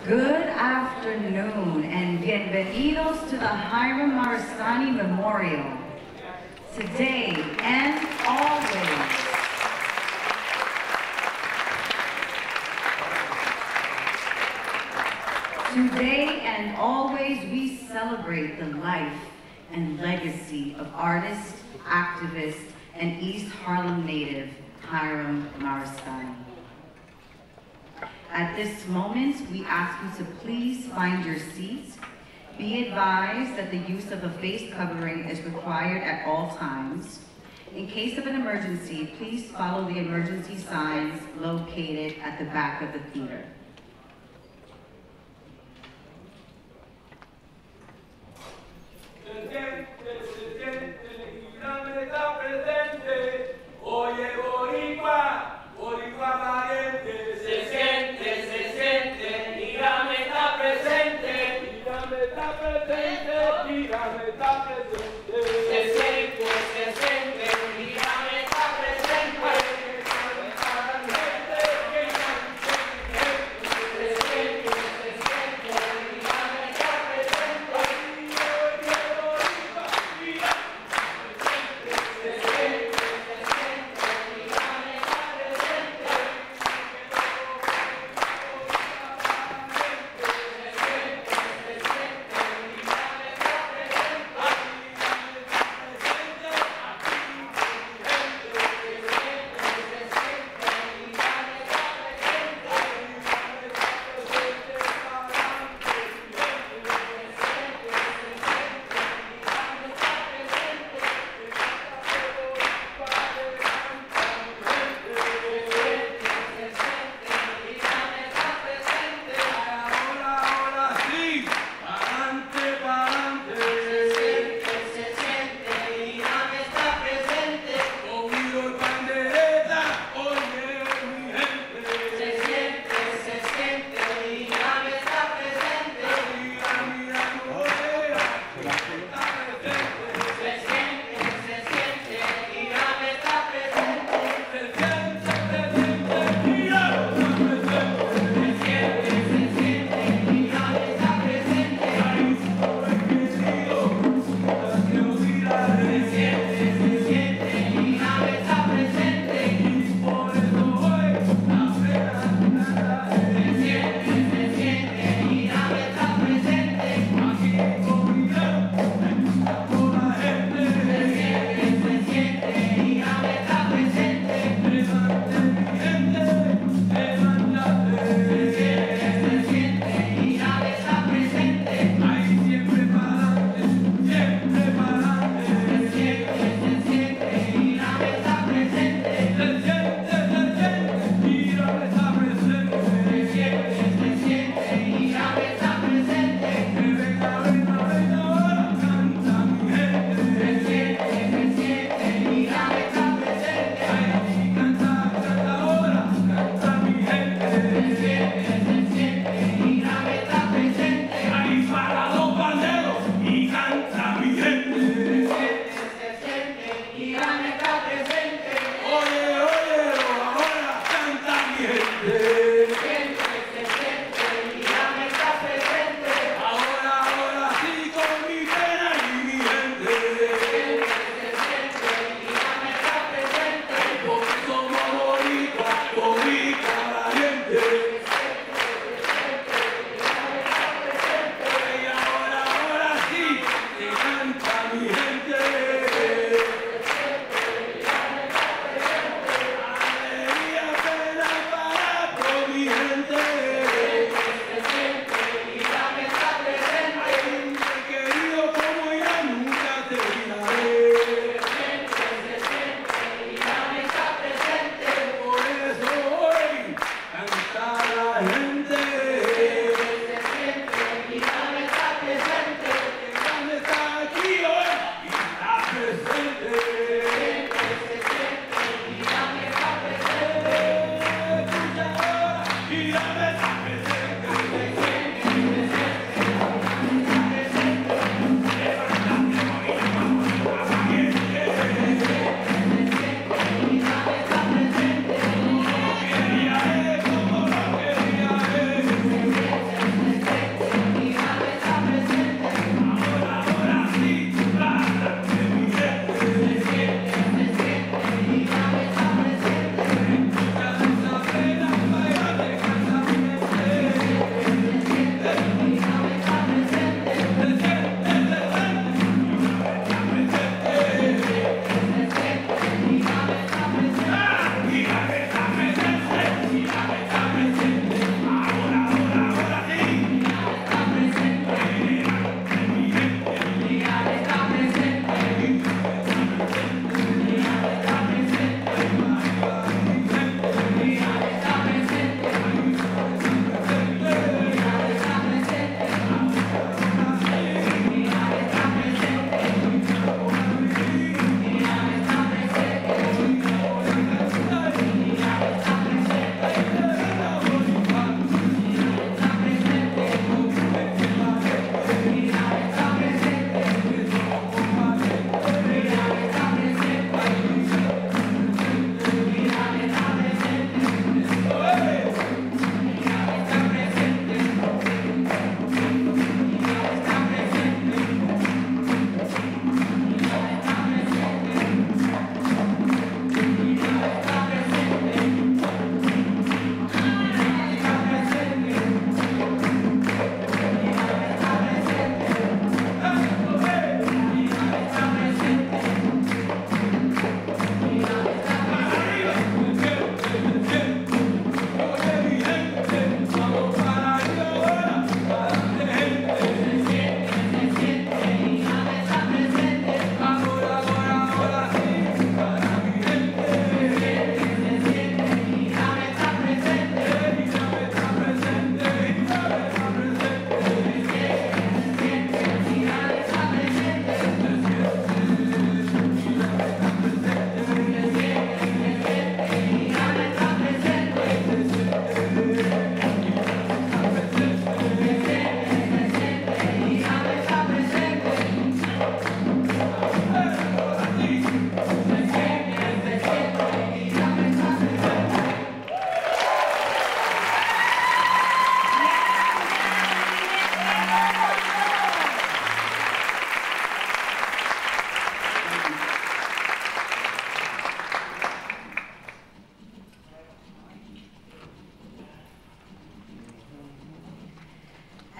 Good afternoon and bienvenidos to the Hiram Maristany Memorial. Today and always, we celebrate the life and legacy of artist, activist, and East Harlem native Hiram Maristany. At this moment, we ask you to please find your seats. Be advised that the use of a face covering is required at all times. In case of an emergency, please follow the emergency signs located at the back of the theater.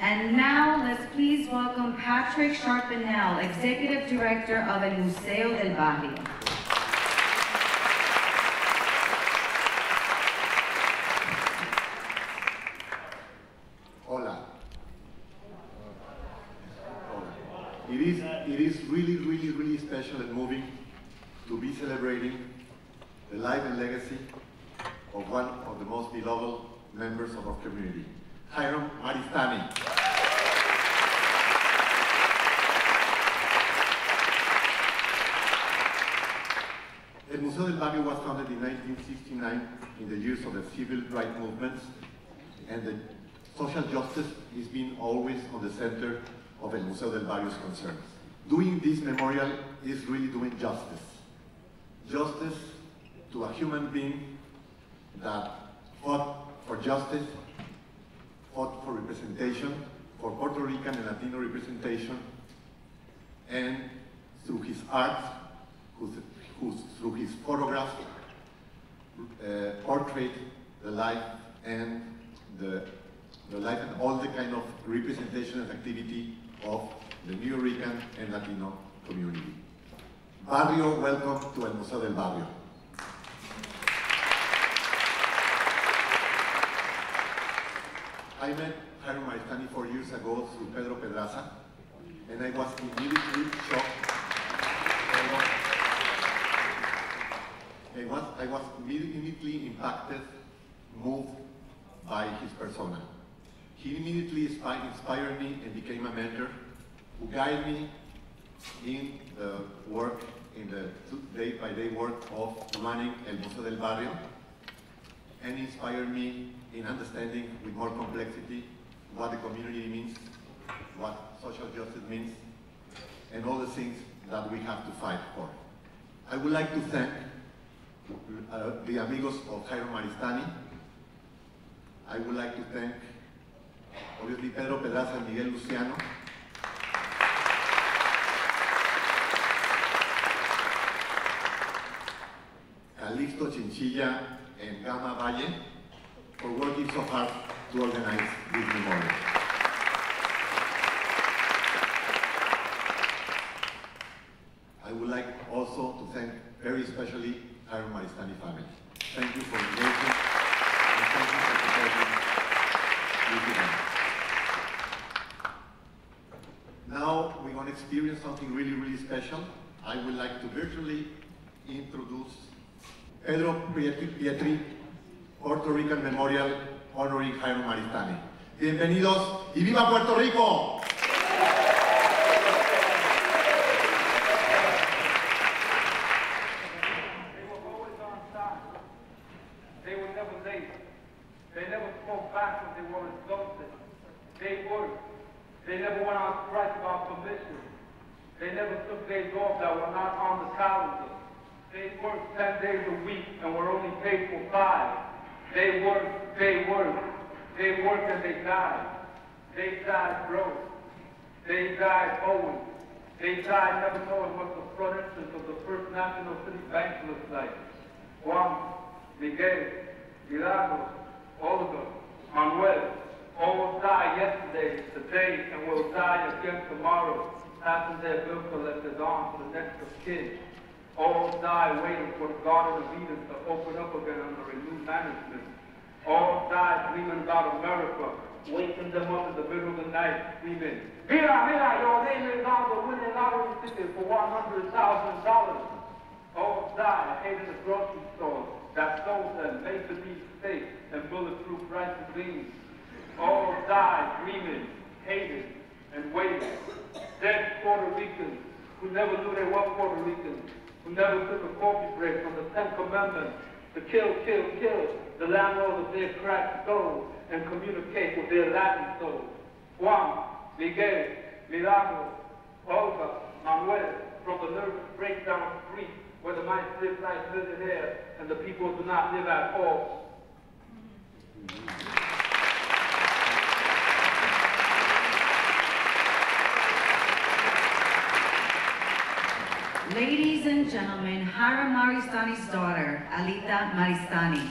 And now, let's please welcome Patrick Sharpenell, Executive Director of el Museo del Barrio. Hola. It is really special and moving to be celebrating the life and legacy of one of the most beloved members of our community, Hiram Maristany. El Museo del Barrio was founded in 1969 in the years of the civil rights movements, and the social justice has been always on the center of El Museo del Barrio's concerns. Doing this memorial is really doing justice. Justice to a human being that fought for justice, fought for representation, for Puerto Rican and Latino representation, and through his art, through his photographs, portrayed the life and all the kind of representation and activity of the New Rican and Latino community. Barrio, welcome to El Museo del Barrio. I met Hiram Maristany 4 years ago through Pedro Pedraza, and I was immediately shocked. I was immediately impacted, moved by his persona. He immediately inspired me and became a mentor who guided me in the work, in the day-by-day work of running El Museo del Barrio, and inspired me in understanding with more complexity what the community means, what social justice means, and all the things that we have to fight for. I would like to thank the amigos of Hiram Maristany. I would like to thank, obviously, Pedro Pedraza and Miguel Luciano. Calixto Chinchilla and Gama Valle for working so hard to organize this memorial. I would like also to thank very especially Hiram Maristany family. Thank you for engaging and thank you for supporting this event. Now we're going to experience something really special. I would like to virtually introduce Pedro Pietri, Puerto Rican Memorial honoring Hiram Maristany. Bienvenidos y viva Puerto Rico! They never went on strike without permission. They never took days off that were not on the calendar. They worked 10 days a week and were only paid for 5. They worked, they worked and they died. They died broke. They died owing. They died never knowing what the front entrance of the First National City Bank looks like. Juan, Miguel, Milagros, Olga, Manuel, all died yesterday, today, and will die again tomorrow, passing their bill collectors on to the next of kin. All die waiting for the Garden of Eden to open up again under a new management. All die dreaming about America, waking them up in the middle of the night, screaming, "Mira, mira, your name is on the winning lottery ticket for $100,000. All die hating the grocery stores that sold them made-to-be steak and bulletproof rice and beans. All died dreaming, hated, and waiting. Dead Puerto Ricans who never knew they were Puerto Ricans, who never took a coffee break from the 10 Commandments to kill, kill, kill the landlords of their cracked skulls and communicate with their Latin souls. Juan, Miguel, Milagro, Olga, Manuel, from the nervous breakdown street where the mice live like millionaires and the people do not live at all. Ladies and gentlemen, Hiram Maristany's daughter, Alita Maristany.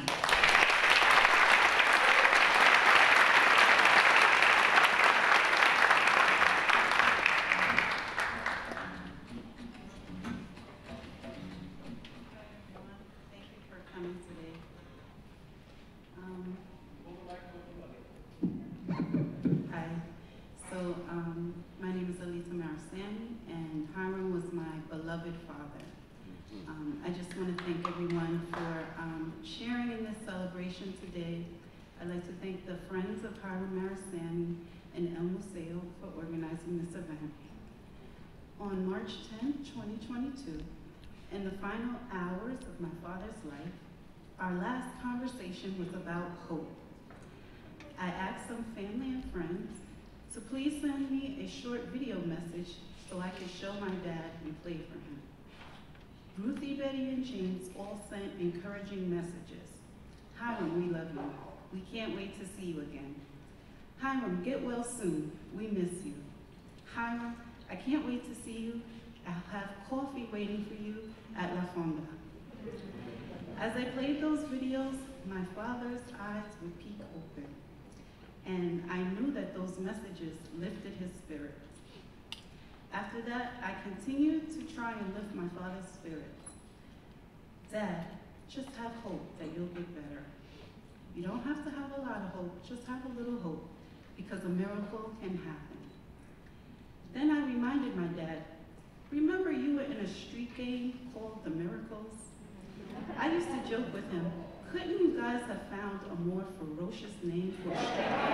Maristany, and Hiram was my beloved father. I just want to thank everyone for sharing in this celebration today. I'd like to thank the Friends of Hiram Maristany and El Museo for organizing this event. On March 10, 2022, in the final hours of my father's life, our last conversation was about hope. I asked some family and friends to please send me a short video message so I could show my dad and play for him. Ruthie, Betty, and James all sent encouraging messages. Hiram, we love you. We can't wait to see you again. Hiram, get well soon. We miss you. Hiram, I can't wait to see you. I'll have coffee waiting for you at La Fonda. As I played those videos, my father's eyes would peek open, and I knew that those messages lifted his spirits. After that, I continued to try and lift my father's spirits. Dad, just have hope that you'll get better. You don't have to have a lot of hope, just have a little hope, because a miracle can happen. Then I reminded my dad, remember you were in a street game called The Miracles? I used to joke with him, couldn't you guys have found a more ferocious name for a street game?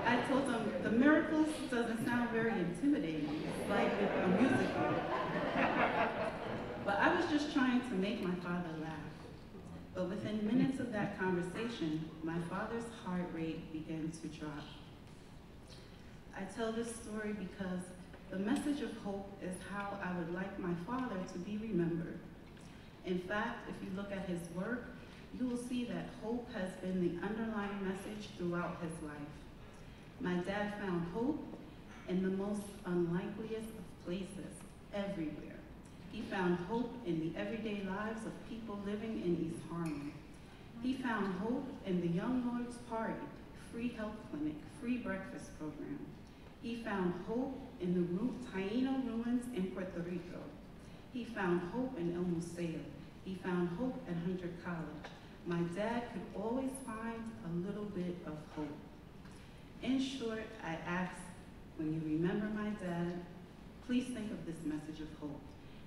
I told him, The Miracles doesn't sound very intimidating. It's like a musical. But I was just trying to make my father laugh. But within minutes of that conversation, my father's heart rate began to drop. I tell this story because the message of hope is how I would like my father to be remembered. In fact, if you look at his work, you will see that hope has been the underlying message throughout his life. My dad found hope in the most unlikeliest of places, everywhere. He found hope in the everyday lives of people living in East Harlem. He found hope in the Young Lord's Party, free health clinic, free breakfast program. He found hope in the Taino ruins in Puerto Rico. He found hope in El Museo. He found hope at Hunter College. My dad could always find a little bit of hope. In short, I ask, when you remember my dad, please think of this message of hope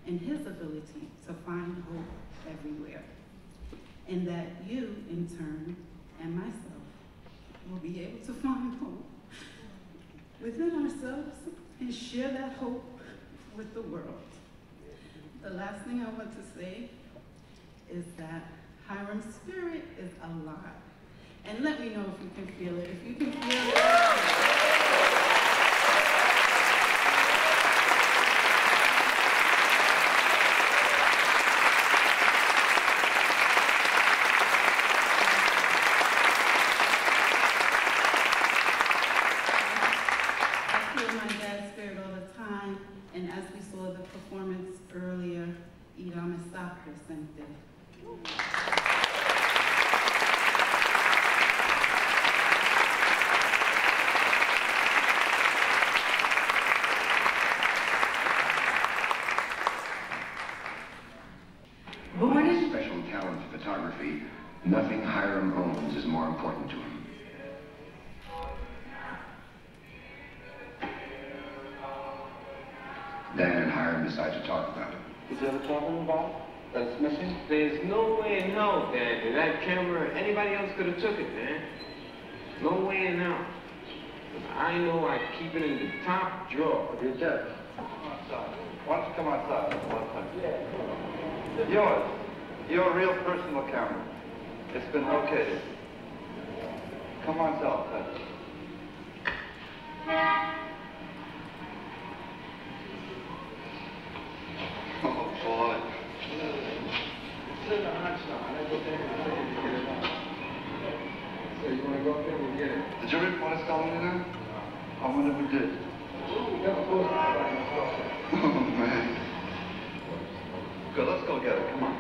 and his ability to find hope everywhere. And that you, in turn, and myself, will be able to find hope within ourselves and share that hope with the world. The last thing I want to say is that Hiram's spirit is alive. And let me know if you can feel it. If you can feel it. Special talent for photography, nothing Hiram owns is more important to him. Dan and Hiram decide to talk about it. Is there ever talking about it? That's missing? There's no way in hell, Dan, that camera, anybody else could have took it, man. No way in hell. I know I keep it in the top drawer. Dear Jeff, come outside. Why don't you come outside? Yeah. Yours. Your real personal camera. It's been located. Come on outside. Oh, boy. It's in the hot shot. I go there and get it out. So you want to go up there and get it? Did you really want to tell me that? I wonder if we did. Oh, man. Good, let's go get it. Come on.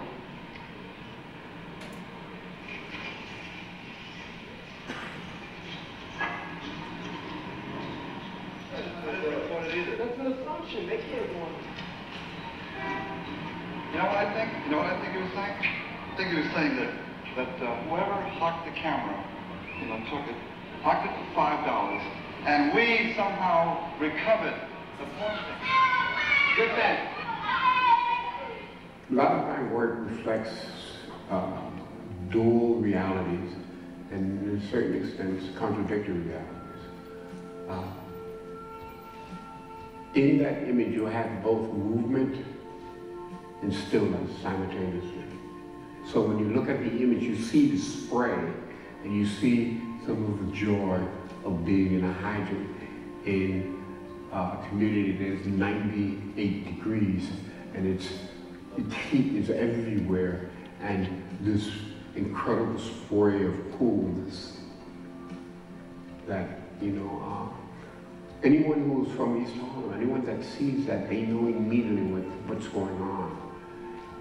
That's an assumption. They can't go on. You know what I think? You know what I think he was saying? I think he was saying that whoever hocked the camera, took it, hocked it for $5, And we somehow recovered the portrait. Good thing. A lot of my work reflects dual realities and to a certain extent contradictory realities. In that image you have both movement and stillness simultaneously. So when you look at the image, you see the spray and you see some of the joy of being in a hydrant in a community that's 98 degrees and its heat is everywhere, and this incredible spray of coolness that, you know, anyone who's from East Harlem, anyone that sees that, they know immediately what's going on.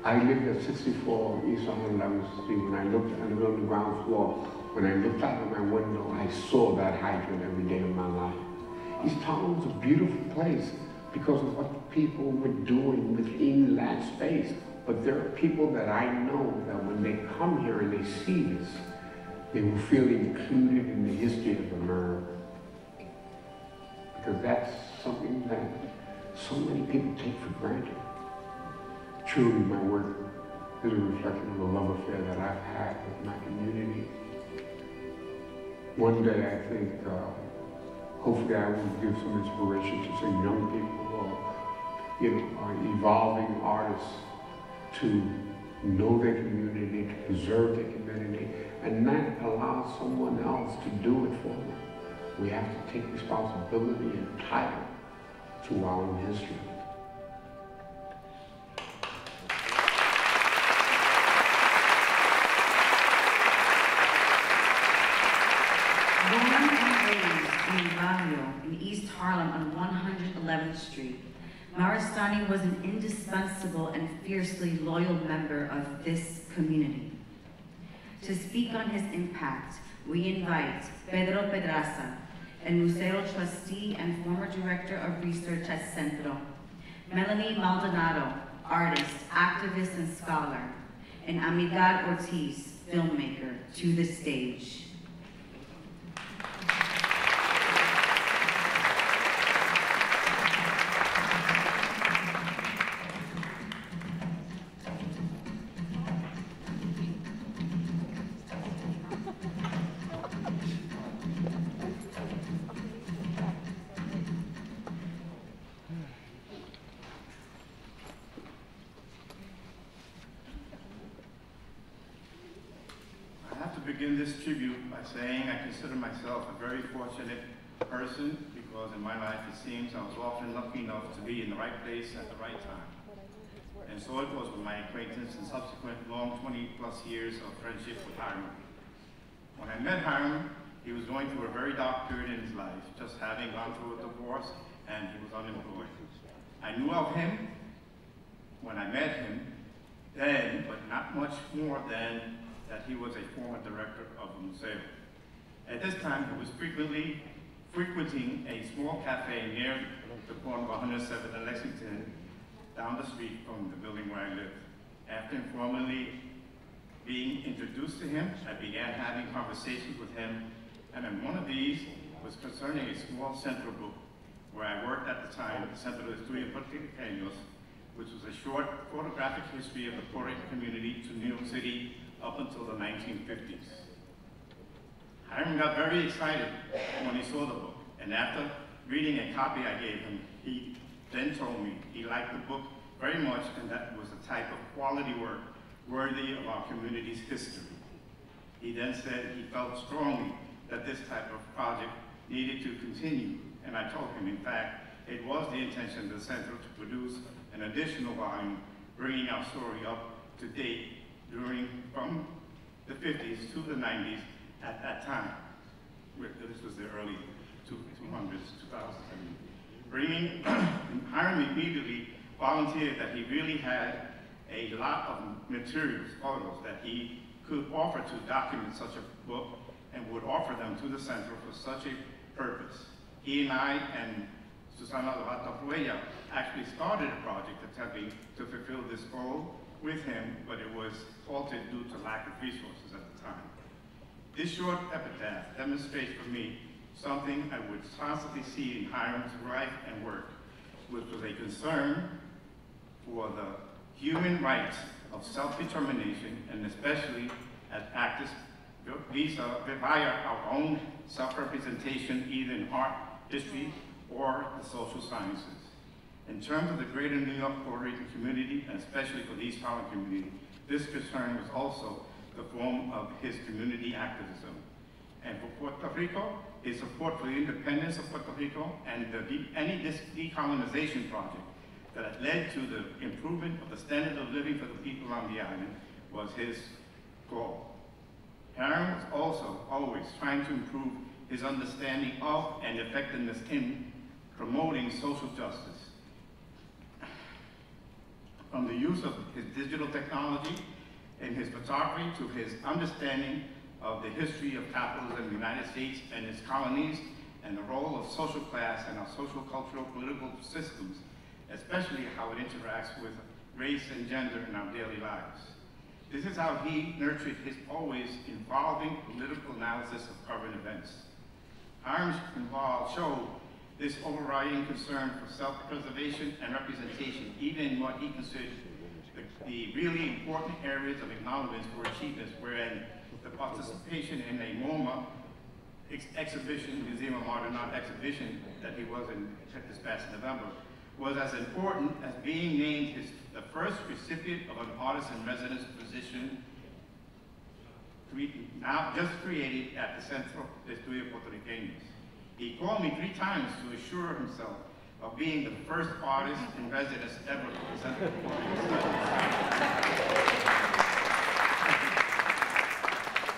I lived at 64 East Harlem 11th Street. When I lived on the ground floor. When I looked out of my window, I saw that hydrant every day of my life. East Harlem was a beautiful place because of what the people were doing within that space. But there are people that I know that when they come here and they see this, they will feel included in the history of America. Because that's something that so many people take for granted. Truly, my work is a reflection of the love affair that I've had with my community. One day, I think, hopefully I will give some inspiration to some young people or, you know, evolving artists to know their community, to preserve their community, and not allow someone else to do it for them. We have to take responsibility and title to our own history. Born and raised in Barrio in East Harlem on 111th Street, Maristany was an indispensable and fiercely loyal member of this community. To speak on his impact, we invite Pedro Pedraza, a Museo trustee and former director of research at Centro, Melanie Maldonado, artist, activist, and scholar, and Amilcar Ortiz, filmmaker, to the stage. Begin this tribute by saying I consider myself a very fortunate person because in my life it seems I was often lucky enough to be in the right place at the right time. And so it was with my acquaintance and subsequent long 20-plus years of friendship with Hiram. When I met Hiram, he was going through a very dark period in his life, just having gone through a divorce, and he was unemployed. I knew of him when I met him then, but not much more than that he was a former director of the Museo. At this time, he was frequenting a small cafe near the corner of 107th and Lexington, down the street from the building where I lived. After informally being introduced to him, I began having conversations with him, and in one of these was concerning a small Centro book where I worked at the time, the Centro de Estudios Puertorriqueños, which was a short photographic history of the Puerto Rican community to New York City up until the 1950s. Hiram got very excited when he saw the book, and after reading a copy I gave him, he then told me he liked the book very much and that was the type of quality work worthy of our community's history. He then said he felt strongly that this type of project needed to continue, and I told him, in fact, it was the intention of the Center to produce an additional volume, bringing our story up to date from the 50s to the 90s at that time. This was the early 200s, 2000s. Hiram immediately volunteered that he really had a lot of materials, photos, that he could offer to document such a book and would offer them to the Center for such a purpose. He and I and Susana Lovato actually started a project attempting to fulfill this goal with him, but it was halted due to lack of resources at the time. This short epitaph demonstrates for me something I would constantly see in Hiram's life and work, which was a concern for the human rights of self-determination, and especially as activists via our own self-representation, either in art, history, or the social sciences. In terms of the greater New York Puerto Rican community, and especially for the East Harlem community, this concern was also the form of his community activism. And for Puerto Rico, his support for the independence of Puerto Rico and any decolonization project that led to the improvement of the standard of living for the people on the island was his goal. Hiram was also always trying to improve his understanding of and effectiveness in promoting social justice. From the use of his digital technology in his photography to his understanding of the history of capitalism in the United States and its colonies and the role of social class in our social, cultural, political systems, especially how it interacts with race and gender in our daily lives. This is how he nurtured his always evolving political analysis of current events. Hiram's involved showed this overriding concern for self-preservation and representation, even in what he considered the really important areas of acknowledgement for achievements, wherein the participation in a MoMA exhibition, Museum of Modern Art exhibition that he was in this past November, was as important as being named the first recipient of an artist-in-residence position now just created at the Centro de Estudios Puertorriqueños. He called me 3 times to assure himself of being the first artist-in-residence ever for the Centro de Puerto Rican Studies.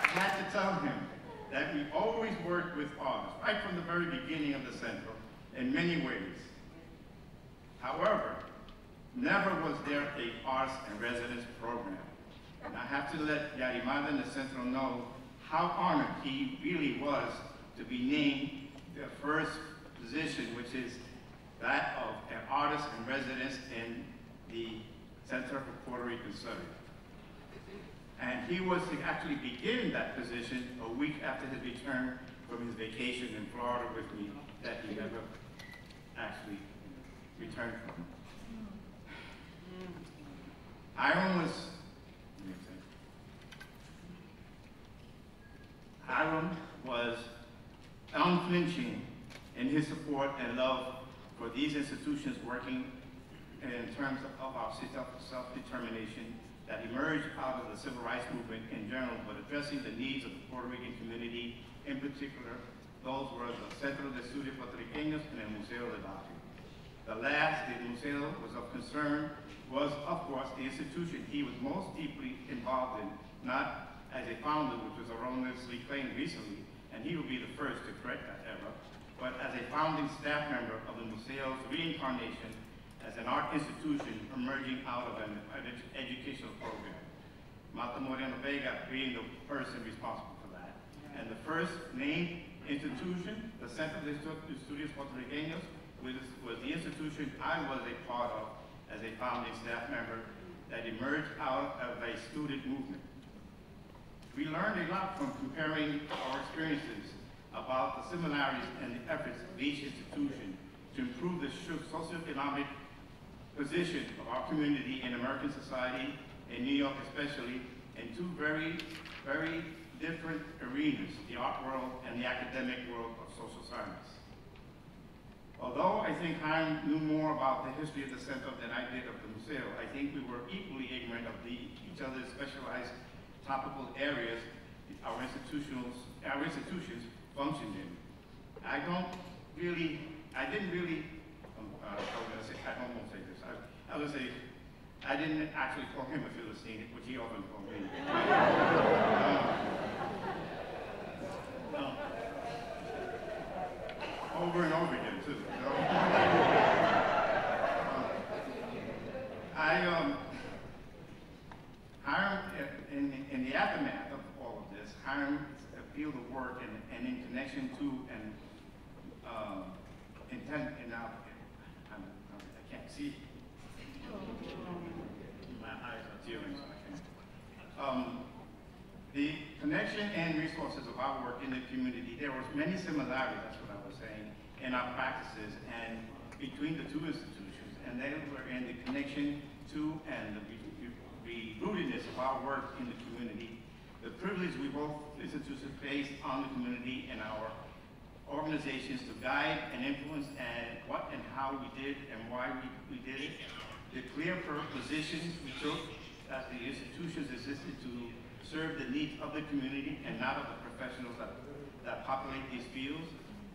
I had to tell him that we always worked with artists, right from the very beginning of the Centro, in many ways. However, never was there an artist-in-residence program. And I have to let Yarimada and the Centro know how honored he really was to be named the first position, which is that of an artist-in-residence in the Center for Puerto Rican Studies. And he was to actually begin that position a week after his return from his vacation in Florida with me that he never actually returned from. Hiram was unflinching in his support and love for these institutions working in terms of our self-determination that emerged out of the civil rights movement in general, but addressing the needs of the Puerto Rican community in particular. Those were the Centro de Estudios Puertorriqueños and el Museo de Barrio. The last, the Museo, was of concern, was of course the institution he was most deeply involved in, not as a founder, which was erroneously claimed recently, and he will be the first to correct that error, but as a founding staff member of the Museo's reincarnation as an art institution emerging out of an educational program. Mata Moreno Vega being the person responsible for that. And the first named institution, the Centro de Estudios Puertorriqueños, was the institution I was a part of as a founding staff member that emerged out of a student movement. We learned a lot from comparing our experiences about the similarities and the efforts of each institution to improve the socioeconomic position of our community in American society, in New York especially, in 2 very, very different arenas, the art world and the academic world of social science. Although I think Hiram knew more about the history of the Center than I did of the Museo, I think we were equally ignorant of each other's specialized topical areas our institutions functioned in. I won't say this. I would say, I didn't actually call him a Philistine, which he often called me. Over and over again, too. You know? Hiram, in the aftermath of all of this, Hiram's field of work and in connection to and intent, and now I can't see. My eyes are tearing, so I can't. connection and resources of our work in the community, there was many similarities, that's what I was saying, in our practices and between the two institutions. And they were in the connection to and the rootedness of our work in the community, the privilege we both institutions face on the community and our organizations to guide and influence and what and how we did and why we did it, the clear positions we took as the institutions existed to serve the needs of the community and not of the professionals that populate these fields,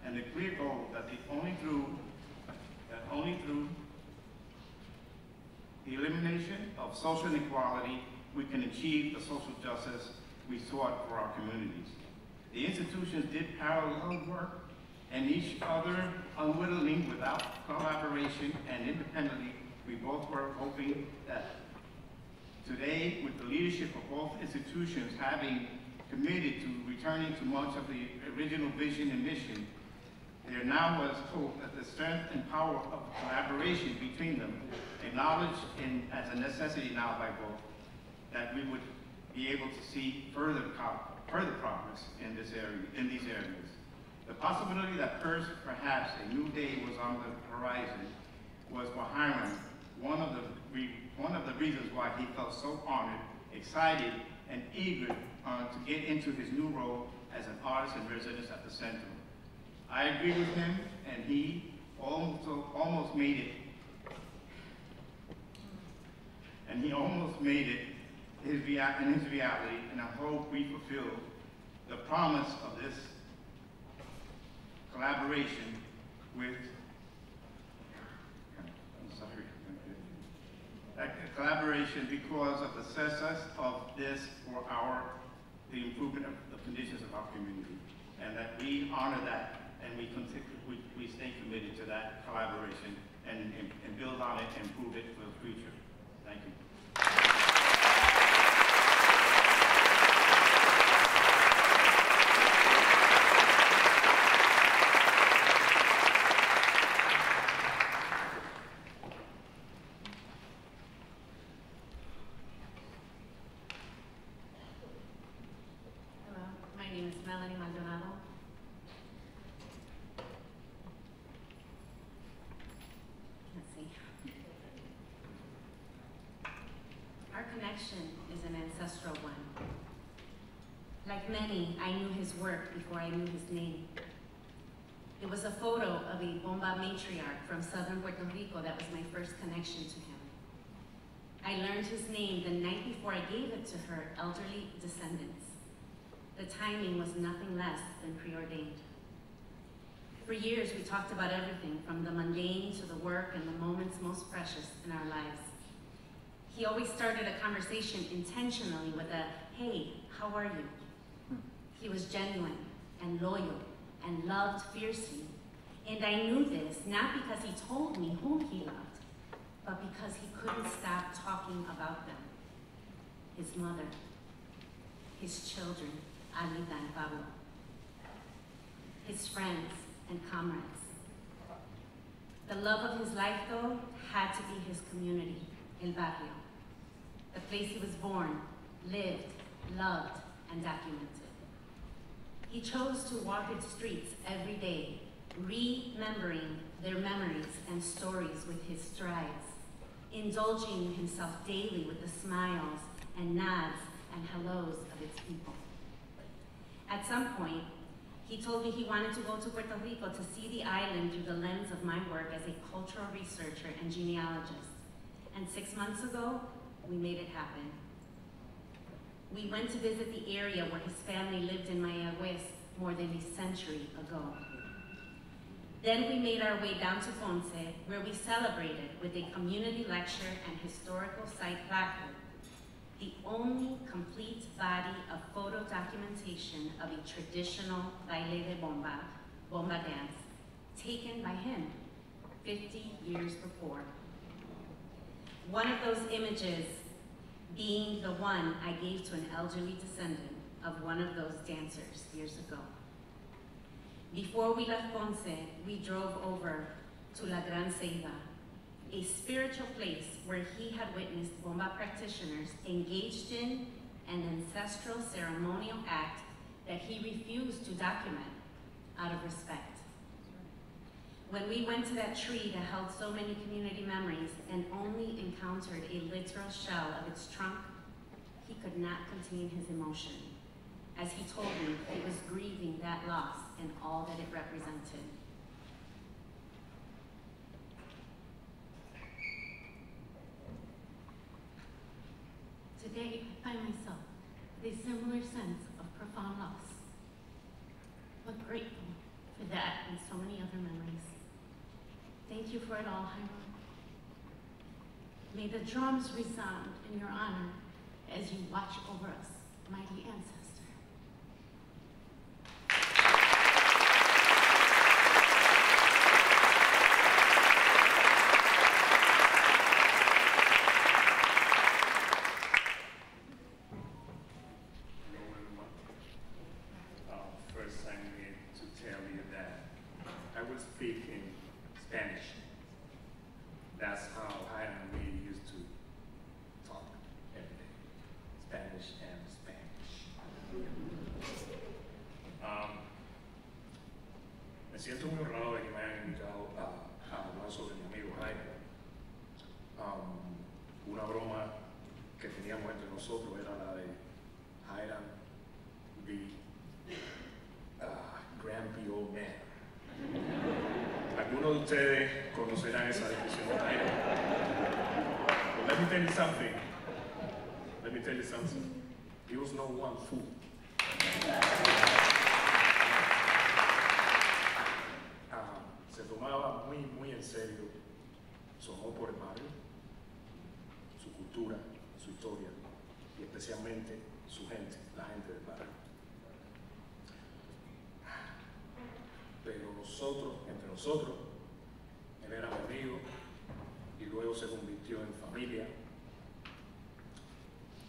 and the clear goal that only through the elimination of social inequality we can achieve the social justice we sought for our communities. The institutions did parallel work and each other unwittingly without collaboration and independently. We both were hoping that today, with the leadership of both institutions having committed to returning to much of the original vision and mission, there now was hope that the strength and power of collaboration between them, acknowledged as a necessity now by both, that we would be able to see further progress in these areas. The possibility that perhaps a new day was on the horizon was for Hiram one of the reasons why he felt so honored, excited, and eager to get into his new role as an artist in residence at the center. I agree with him, and he almost made it. And he almost made it in his reality, and I hope we fulfill the promise of this collaboration with, because of the success of this for the improvement of the conditions of our community, and that we honor that and we stay committed to that collaboration and build on it and improve it for the future. Thank you. Is an ancestral one. Like many, I knew his work before I knew his name. It was a photo of a Bomba matriarch from southern Puerto Rico that was my first connection to him. I learned his name the night before I gave it to her elderly descendants. The timing was nothing less than preordained. For years, we talked about everything from the mundane to the work and the moments most precious in our lives. He always started a conversation intentionally with a, "Hey, how are you?" He was genuine and loyal and loved fiercely. And I knew this not because he told me whom he loved, but because he couldn't stop talking about them. His mother, his children, Alida and Pablo, his friends and comrades. The love of his life, though, had to be his community, El Barrio. The place he was born, lived, loved, and documented. He chose to walk its streets every day, remembering their memories and stories with his strides, indulging himself daily with the smiles and nods and hellos of its people. At some point, he told me he wanted to go to Puerto Rico to see the island through the lens of my work as a cultural researcher and genealogist. And 6 months ago, we made it happen. We went to visit the area where his family lived in Mayagüez more than a century ago. Then we made our way down to Ponce, where we celebrated with a community lecture and historical site placard, the only complete body of photo documentation of a traditional baile de bomba, bomba dance, taken by him 50 years before. One of those images being the one I gave to an elderly descendant of one of those dancers years ago. Before we left Ponce, we drove over to La Gran Ceiba, a spiritual place where he had witnessed bomba practitioners engaged in an ancestral ceremonial act that he refused to document out of respect. When we went to that tree that held so many community memories and only encountered a literal shell of its trunk, he could not contain his emotion. As he told me, he was grieving that loss and all that it represented. Today, I find myself with a similar sense of profound loss, but grateful for that and so many other memories. Thank you for it all, Hiram. May the drums resound in your honor as you watch over us, mighty ancestor. First, I need to tell you that I will speak in Spanish. That's how Hiram and me used to talk every day. Spanish and Spanish. Me siento muy honrado de que me hayan invitado a hablar sobre mi amigo Hiram. Una broma que teníamos entre nosotros era la de Hiram the grumpy old man. Algunos de ustedes conocerán esa descripción de Hiram. But let me tell you something. Let me tell you something. He was no one fool. Se tomaba muy en serio su amor por el barrio, su cultura, su historia y especialmente su gente, la gente del barrio. Pero entre nosotros, él era mi amigo y luego se convirtió en familia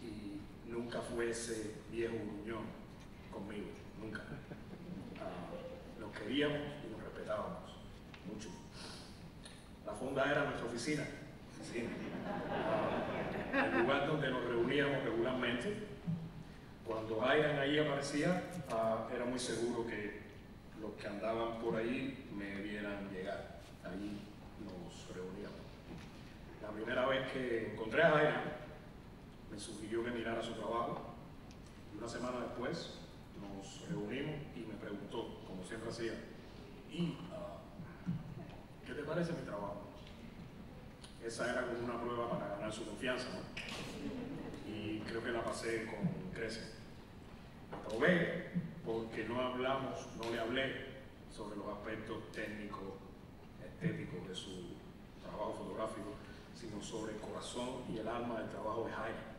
y nunca fue ese viejo gruñón conmigo, nunca. Nos queríamos y nos respetábamos mucho. La fonda era nuestra oficina, el lugar donde nos reuníamos regularmente. Cuando Hiram ahí aparecía, era muy seguro que los que andaban por ahí me vieran llegar. Allí nos reuníamos. La primera vez que encontré a Hiram, me sugirió que mirara su trabajo. Y una semana después nos reunimos y me preguntó, como siempre hacía, ¿y qué te parece mi trabajo? Esa era como una prueba para ganar su confianza, ¿no? Y creo que la pasé con creces. Aprobé porque no le hablé sobre los aspectos técnicos, estéticos de su trabajo fotográfico, sino sobre el corazón y el alma del trabajo de Hiram.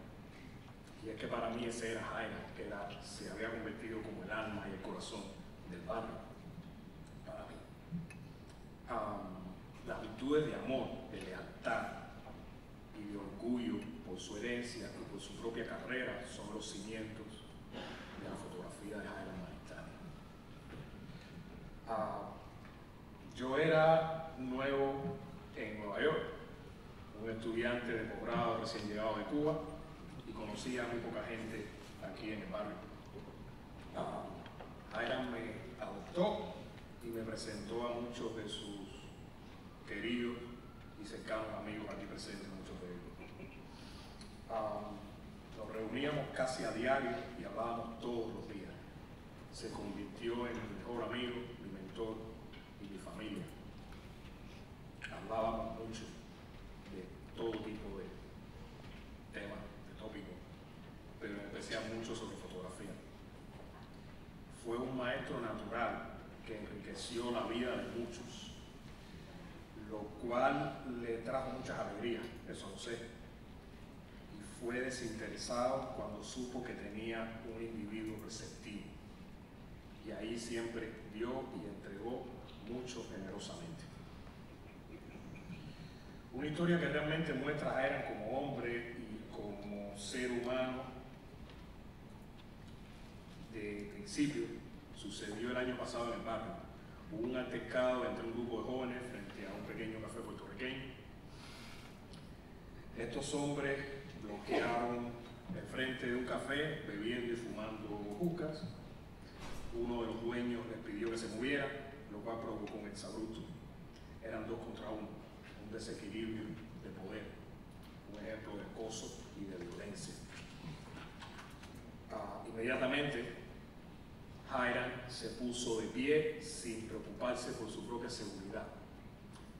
Y es que para mí ese era Hiram, que se había convertido como el alma y el corazón del barrio, para mí. Las virtudes de amor, de lealtad y de orgullo por su herencia y por su propia carrera son los cimientos de la fotografía de Hiram Maristany. Yo era nuevo en Nueva York, un estudiante de posgrado recién llegado de Cuba y conocía a muy poca gente aquí en el barrio. Hiram me adoptó y me presentó a muchos de sus queridos y cercanos amigos aquí presentes, muchos de ellos. Nos reuníamos casi a diario y hablábamos todos los días. Se convirtió en mi mejor amigo, mi mentor y mi familia. Hablábamos mucho de todo tipo de temas, de tópicos, pero en especial mucho sobre fotografía. Fue un maestro natural que enriqueció la vida de muchos, lo cual le trajo muchas alegrías, eso lo sé. Y fue desinteresado cuando supo que tenía un individuo receptivo. Y ahí siempre dio y entregó mucho generosamente. Una historia que realmente muestra a Hiram como hombre y como ser humano. De principio, sucedió el año pasado en el barrio. Hubo un altercado entre un grupo de jóvenes frente a un pequeño café puertorriqueño. Estos hombres bloquearon enfrente de un café, bebiendo y fumando jucas. Uno de los dueños les pidió que se moviera, lo cual provocó un exabrupto. Eran 2 contra 1, un desequilibrio de poder, un ejemplo de acoso y de violencia. Inmediatamente, Hiram se puso de pie sin preocuparse por su propia seguridad,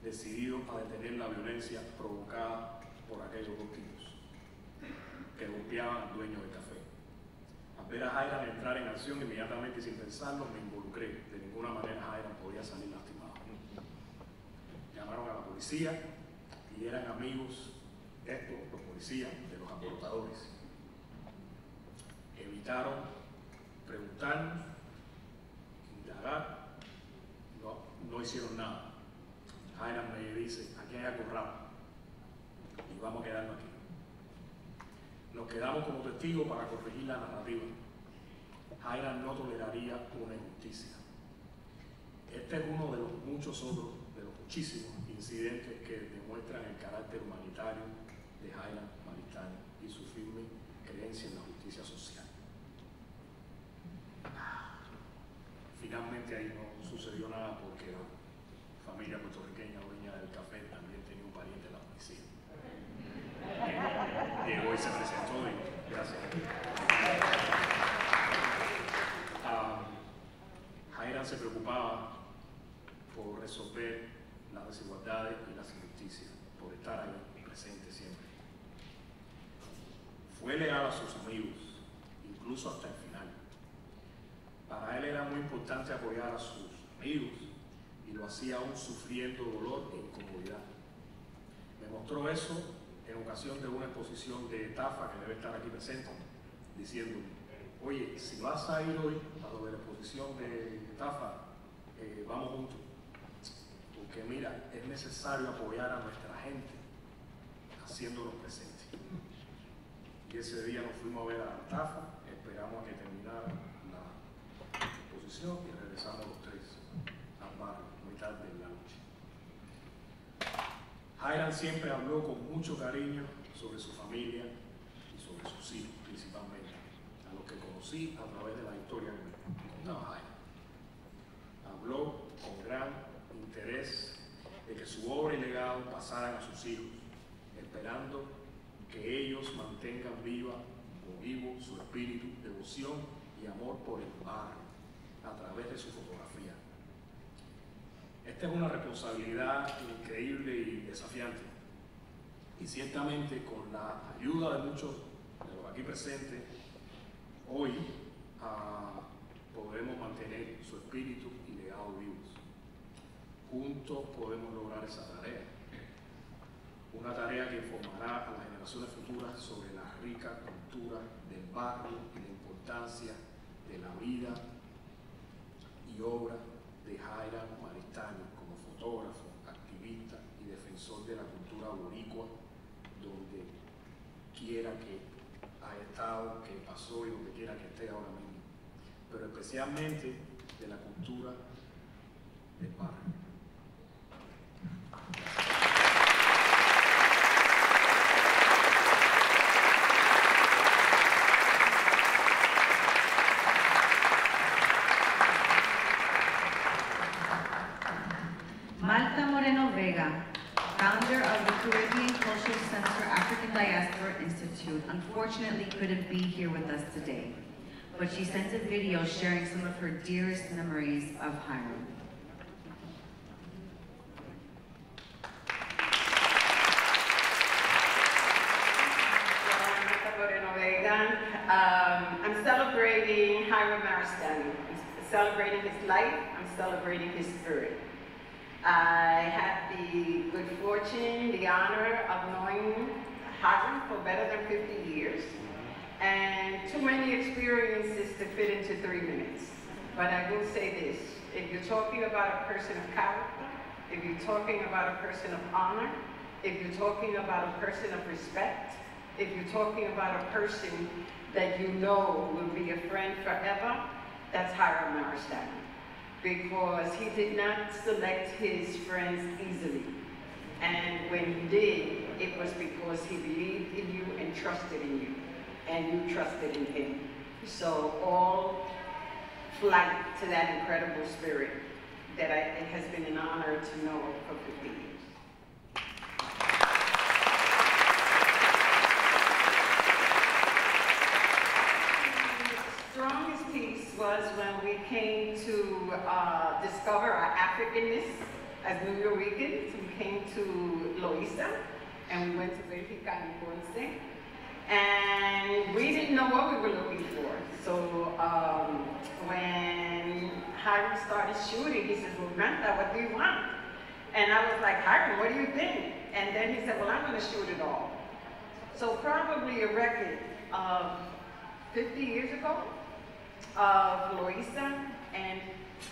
decidido a detener la violencia provocada por aquellos 2 tipos que golpeaban al dueño del café. Al ver a Hiram entrar en acción, inmediatamente y sin pensarlo, me involucré. De ninguna manera Hiram podía salir lastimado. Llamaron a la policía y eran amigos, los policías, de los alborotadores. Evitaron preguntarnos, indagar, no hicieron nada. Hiram me dice, aquí hay algo raro y vamos a quedarnos aquí. Nos quedamos como testigos para corregir la narrativa. Hiram no toleraría una injusticia. Este es uno de los muchos otros, de los muchísimos incidentes que demuestran el carácter humanitario de Hiram Maristany y su firme creencia en la justicia social. Finalmente ahí no sucedió nada porque la familia puertorriqueña dueña del café también tenía un pariente en la policía. Llegó y se presentó y gracias. Hiram se preocupaba por resolver las desigualdades y las injusticias, por estar ahí presente siempre. Fue leal a sus amigos, incluso hasta el final. Para él era muy importante apoyar a sus amigos y lo hacía aún sufriendo dolor e incomodidad. Me mostró eso en ocasión de una exposición de estafa que debe estar aquí presente, diciendo, oye, si vas a ir hoy a lo de la exposición de estafa, vamos juntos, porque mira, es necesario apoyar a nuestra gente haciéndonos presentes. Y ese día nos fuimos a ver a la estafa, esperamos a que terminara la exposición y regresamos los 3 al barrio, muy tarde en la noche. Hiram siempre habló con mucho cariño sobre su familia y sobre sus hijos, principalmente, a los que conocí a través de la historia que me contaba Hiram. Habló con gran interés de que su obra y legado pasaran a sus hijos, esperando que ellos mantengan vivo su espíritu, devoción y amor por el barrio a través de su fotografía. Esta es una responsabilidad increíble y desafiante. Y ciertamente con la ayuda de muchos de los aquí presentes, hoy podremos mantener su espíritu y legado vivos. Juntos podemos lograr esa tarea. Una tarea que informará a las generaciones futuras sobre la rica cultura del barrio y la importancia de la vida y obra de Hiram Maristany como fotógrafo, activista y defensor de la cultura boricua, donde quiera que haya estado, que pasó y donde quiera que esté ahora mismo, pero especialmente de la cultura del barrio. Founder of the Caribbean Cultural Center African Diaspora Institute, unfortunately couldn't be here with us today, but she sent a video sharing some of her dearest memories of Hiram. I'm celebrating Hiram Maristany. I'm celebrating his life, I'm celebrating his spirit. I had the good fortune, the honor of knowing Hiram for better than 50 years, and too many experiences to fit into 3 minutes. But I will say this, if you're talking about a person of character, if you're talking about a person of honor, if you're talking about a person of respect, if you're talking about a person that you know will be a friend forever, that's Hiram Maristany. Because he did not select his friends easily. And when he did, it was because he believed in you and trusted in you. and you trusted in him. So all flight to that incredible spirit that it has been an honor to know for 50 years. The strongest piece was when we came to discover our Africanness as New Yorkers. We came to Loíza, and we went to Verifica and Ponce, and we didn't know what we were looking for. So when Hiram started shooting, he said, well, Grandpa, what do you want? And I was like, Hiram, what do you think? And then he said, well, I'm going to shoot it all. So probably a record of 50 years ago of Loíza and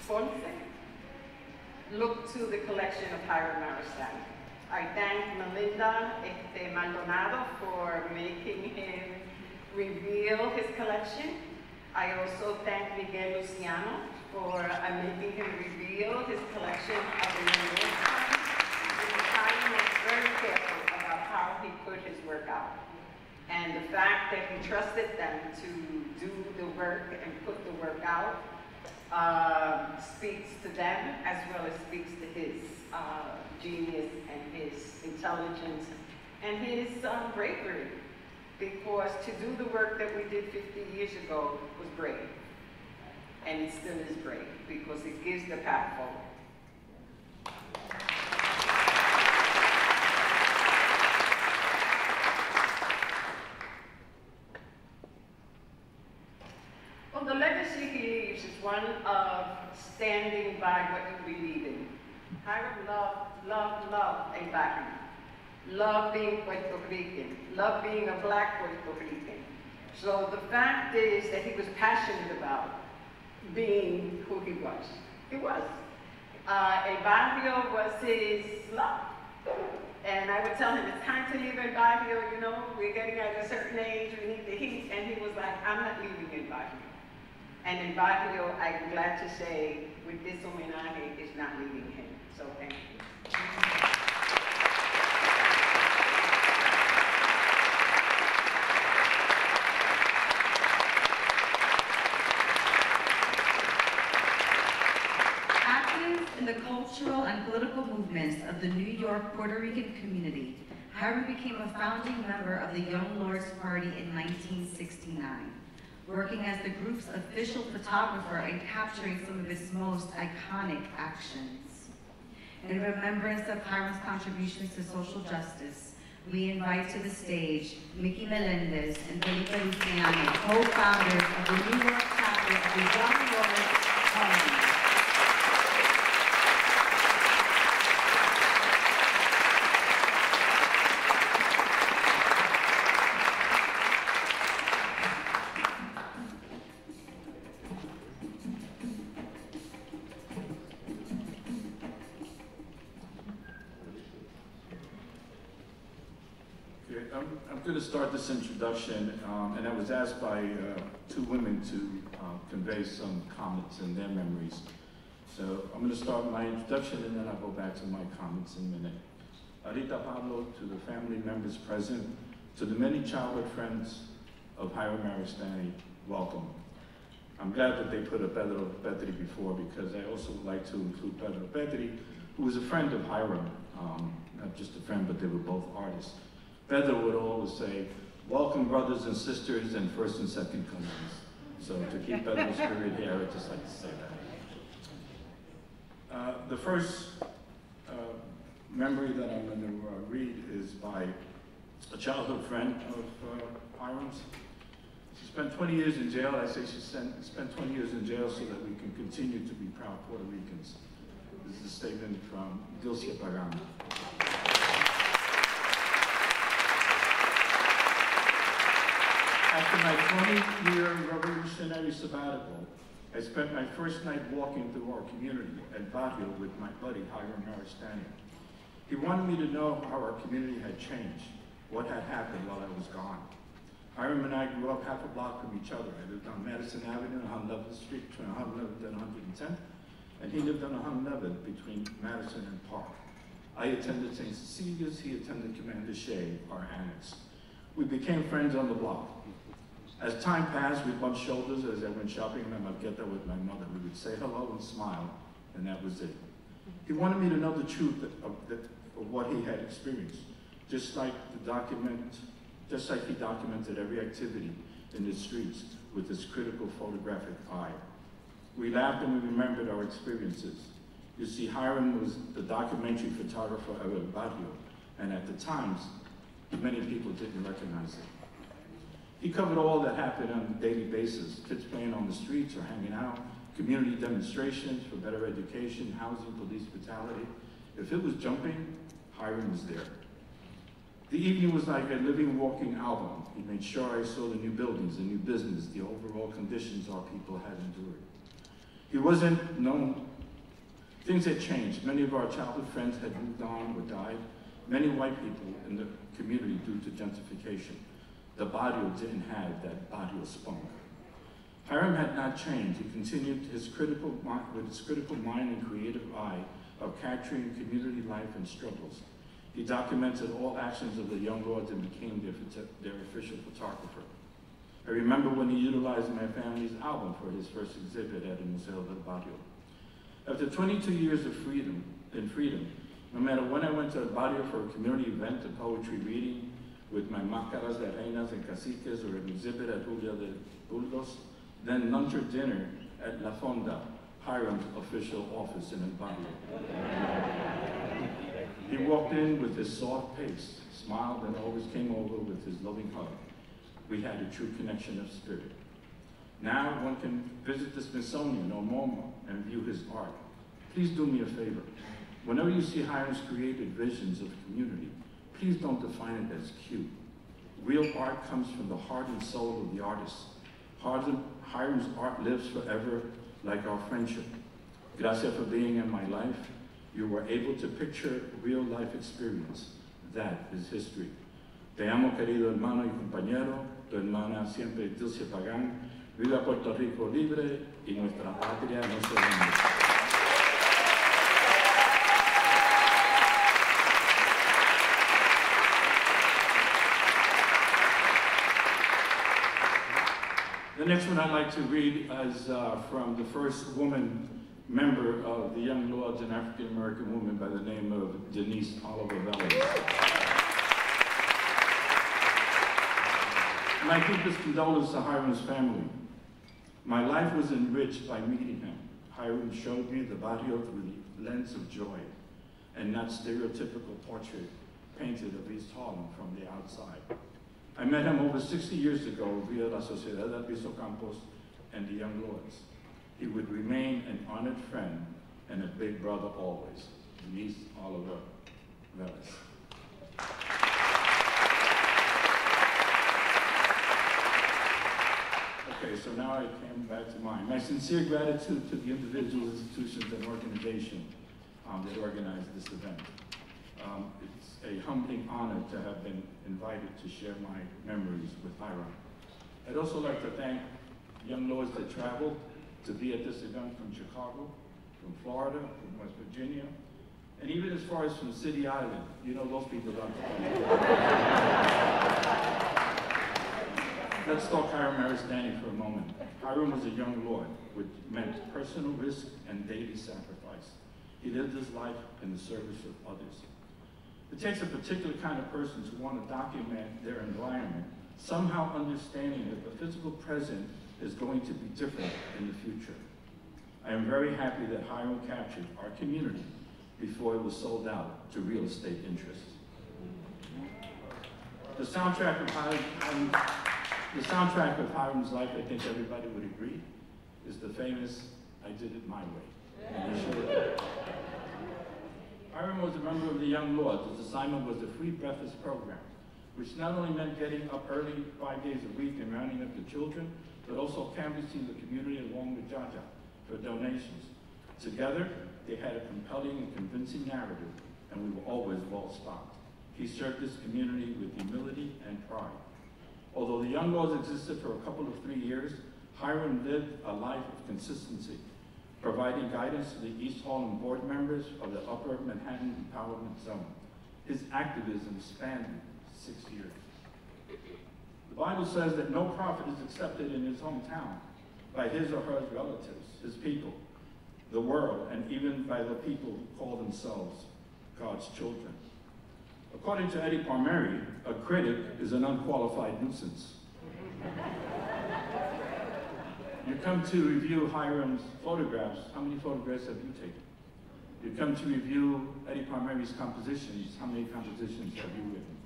Ponce looked to the collection of Hiram Maristany. I thank Melinda Maldonado for making him reveal his collection. I also thank Miguel Luciano for making him reveal his collection of the New York Times. Hiram was very careful about how he put his work out. And the fact that he trusted them to do the work and put the work out speaks to them as well as speaks to his genius and his intelligence and his bravery. Because to do the work that we did 50 years ago was brave. And it still is brave because it gives the path forward. Well, the legacy he leaves is one of standing by what you believe in. Hiram loved El Barrio. Love being Puerto Rican, love being a black Puerto Rican. So the fact is that he was passionate about being who he was. He was. El Barrio was his love. And I would tell him, it's time to leave El Barrio, you know, we're getting at a certain age, we need the heat. And he was like, I'm not leaving El Barrio. And El Barrio, I'm glad to say, with this homenaje, is not leaving him. So thank you. In the cultural and political movements of the New York Puerto Rican community, Hiram became a founding member of the Young Lords Party in 1969, working as the group's official photographer and capturing some of its most iconic actions. In remembrance of Hiram's contributions to social justice, we invite to the stage Mickey Melendez and Felipe Luciano, co-founders of the New York chapter of the Young Lords Party. I'm going to start this introduction, and I was asked by two women to convey some comments and their memories. So I'm going to start my introduction, and then I'll go back to my comments in a minute. Arita Pablo, to the family members present, to the many childhood friends of Hiram Maristany, welcome. I'm glad that they put a Pedro Petri before, because I also would like to include Pedro Petri, who was a friend of Hiram, not just a friend, but they were both artists. Pedro would always say, welcome brothers and sisters and first and second cousins. So to keep Pedro's spirit here, I'd just like to say that. The first memory that I'm going to read is by a childhood friend of Hiram's. She spent 20 years in jail. I say she spent 20 years in jail so that we can continue to be proud Puerto Ricans. This is a statement from Dilcia Pagano. After my 20-year revolutionary sabbatical, I spent my first night walking through our community at Barrio with my buddy, Hiram Maristany. He wanted me to know how our community had changed, what had happened while I was gone. Hiram and I grew up half a block from each other. I lived on Madison Avenue on 111th Street between 111th and 110th, and he lived on 111th between Madison and Park. I attended St. Cecilia's, he attended Commander Shea, our annex. We became friends on the block. As time passed, we bumped shoulders as I went shopping in Marqueta with my mother. We would say hello and smile, and that was it. He wanted me to know the truth of what he had experienced, just like he documented every activity in the streets with his critical photographic eye. We laughed and we remembered our experiences. You see, Hiram was the documentary photographer of El Barrio, and at the times, many people didn't recognize it. He covered all that happened on a daily basis, kids playing on the streets or hanging out, community demonstrations for better education, housing, police brutality. If it was jumping, Hiram was there. The evening was like a living, walking album. He made sure I saw the new buildings, the new business, the overall conditions our people had endured. He wasn't known. Things had changed. Many of our childhood friends had moved on or died. Many white people in the community due to gentrification. The Barrio didn't have that Barrio spunk. Hiram had not changed. He continued with his critical mind and creative eye of capturing community life and struggles. He documented all actions of the young lords and became their official photographer. I remember when he utilized my family's album for his first exhibit at the Museo del Barrio. After 22 years of freedom, no matter when I went to El Barrio for a community event, a poetry reading with my Máscaras de Reinas and Caciques, or an exhibit at Julia de Burgos, then lunch or dinner at La Fonda, Hiram's official office in El Barrio. He walked in with his soft pace, smiled, and always came over with his loving hug. We had a true connection of spirit. Now one can visit the Smithsonian or MoMA and view his art. Please do me a favor. Whenever you see Hiram's created visions of community, please don't define it as cute. Real art comes from the heart and soul of the artist. Hiram's art lives forever, like our friendship. Gracias for being in my life. You were able to picture real life experience. That is history. Te amo, querido hermano y compañero, tu hermana siempre Dulce Pagán. Viva Puerto Rico libre y nuestra patria no se vende. The next one I'd like to read is from the first woman member of the Young Lords, an African-American woman by the name of Denise Oliver Velez. My deepest condolences to Hiram's family. My life was enriched by meeting him. Hiram showed me the Barrio through the lens of joy and not stereotypical portrait painted of East Harlem from the outside. I met him over 60 years ago via La Sociedad del Piso Campos and the Young Lords. He would remain an honored friend and a big brother always. Denise Oliver Velez. Okay, so now I came back to mine. My sincere gratitude to the individuals, institutions, and organizations that organized this event. It's a humbling honor to have been invited to share my memories with Hiram. I'd also like to thank Young Lords that traveled to be at this event from Chicago, from Florida, from West Virginia, and even as far as from City Island. You know, those people don't come. Let's talk Hiram Maristany for a moment. Hiram was a young lord, which meant personal risk and daily sacrifice. He lived his life in the service of others. It takes a particular kind of person to want to document their environment, somehow understanding that the physical present is going to be different in the future. I am very happy that Hiram captured our community before it was sold out to real estate interests. The soundtrack of Hiram's life, I think everybody would agree, is the famous "I Did It My Way." And he sure did. Hiram was a member of the Young Lords. His assignment was the free breakfast program, which not only meant getting up early 5 days a week and rounding up the children, but also canvassing the community along with Jaja for donations. Together, they had a compelling and convincing narrative, and we were always well stocked. He served his community with humility and pride. Although the Young Lords existed for a couple of 3 years, Hiram lived a life of consistency, providing guidance to the East Harlem board members of the Upper Manhattan Empowerment Zone. His activism spanned 6 years. The Bible says that no prophet is accepted in his hometown by his or her relatives, his people, the world, and even by the people who call themselves God's children. According to Eddie Palmieri, a critic is an unqualified nuisance. You come to review Hiram's photographs. How many photographs have you taken? You come to review Eddie Palmieri's compositions. How many compositions have you written?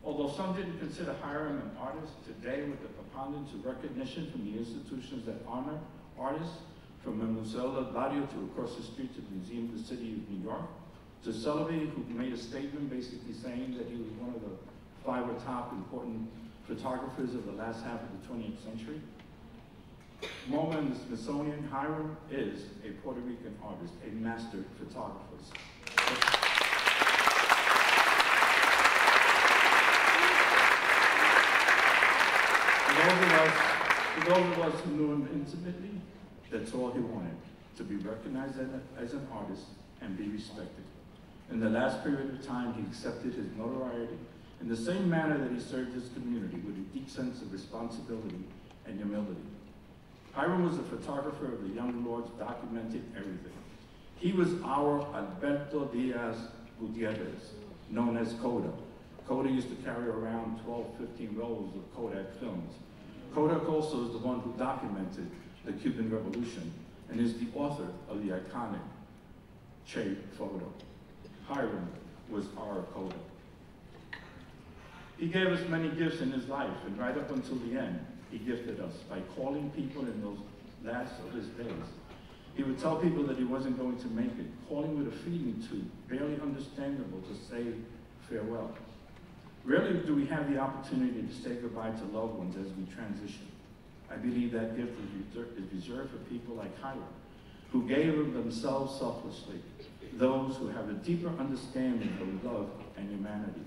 Although some didn't consider Hiram an artist, today with the preponderance of recognition from the institutions that honor artists, from the Museo, Barrio, to across the street to the Museum of the City of New York, to Sullivan, who made a statement basically saying that he was one of the 5 or top important photographers of the last half of the 20th century. MoMA and the Smithsonian, Hiram is a Puerto Rican artist, a master photographer. For those of us who knew him intimately, that's all he wanted, to be recognized as an artist and be respected. In the last period of time, he accepted his notoriety in the same manner that he served his community, with a deep sense of responsibility and humility. Hiram was a photographer of the young lords, documented everything. He was our Alberto Diaz Gutierrez, known as Coda. Coda used to carry around 12, 15 rolls of Kodak films. Kodak also is the one who documented the Cuban Revolution and is the author of the iconic Che photo. Hiram was our Coda. He gave us many gifts in his life, and right up until the end, he gifted us by calling people in those last of his days. He would tell people that he wasn't going to make it, calling with a feeding tube, barely understandable, to say farewell. Rarely do we have the opportunity to say goodbye to loved ones as we transition. I believe that gift is reserved for people like Hiram, who gave of themselves selflessly, those who have a deeper understanding of love and humanity.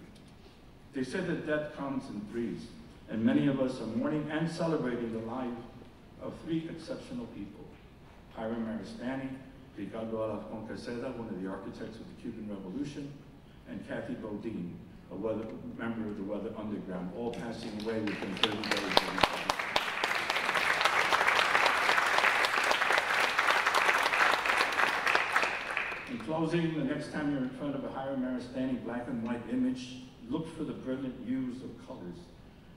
They said that death comes in threes, and many of us are mourning and celebrating the life of 3 exceptional people. Hiram Maristany, Ricardo Alarcón Caseda, one of the architects of the Cuban Revolution, and Kathy Bodine, a member of the Weather Underground, all passing away within 30 days of each other. In closing, the next time you're in front of a Hiram Maristany black and white image, look for the brilliant hues of colors,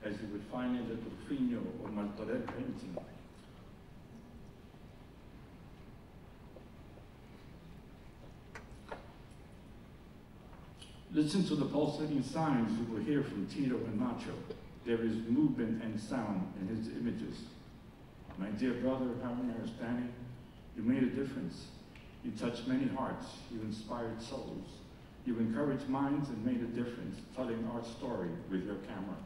as you would find in the Trufino or Martorell painting. Listen to the pulsating signs you will hear from Tito and Nacho. There is movement and sound in his images. My dear brother, Hiram Maristany, you made a difference. You touched many hearts. You inspired souls. You encouraged minds and made a difference, telling our story with your camera.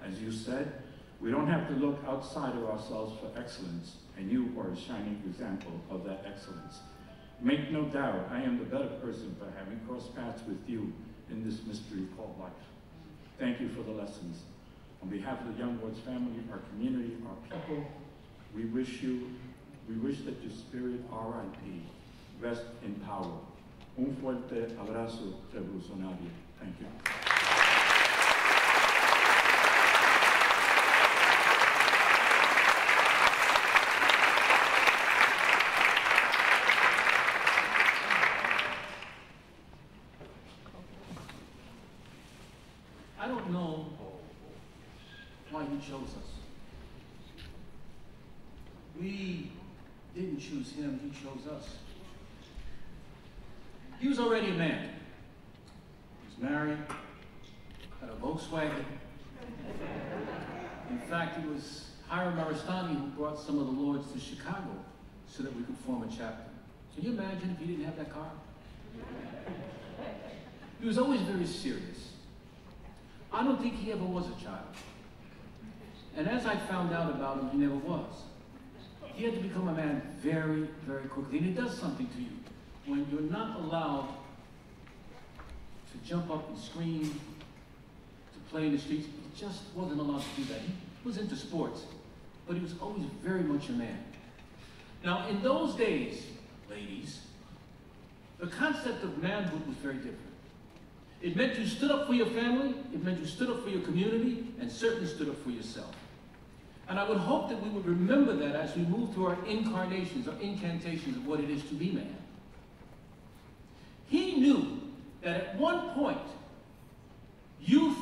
As you said, we don't have to look outside of ourselves for excellence, and you are a shining example of that excellence. Make no doubt, I am the better person for having crossed paths with you in this mystery called life. Thank you for the lessons. On behalf of the Young Lords family, our community, our people, we wish that your spirit, R.I.P., rest in power. Un fuerte abrazo revolucionario. Thank you. I don't know why he chose us. We didn't choose him, he chose us. He was already a man. He was married, had a Volkswagen. In fact, it was Hiram Maristany who brought some of the lords to Chicago so that we could form a chapter. Can you imagine if he didn't have that car? He was always very serious. I don't think he ever was a child. And as I found out about him, he never was. He had to become a man very, very quickly. And it does something to you. When you're not allowed to jump up and scream, to play in the streets, he just wasn't allowed to do that. He was into sports, but he was always very much a man. Now, in those days, ladies, the concept of manhood was very different. It meant you stood up for your family, it meant you stood up for your community, and certainly stood up for yourself. And I would hope that we would remember that as we move through our incarnations, or incantations of what it is to be man. He knew that at one point, youth,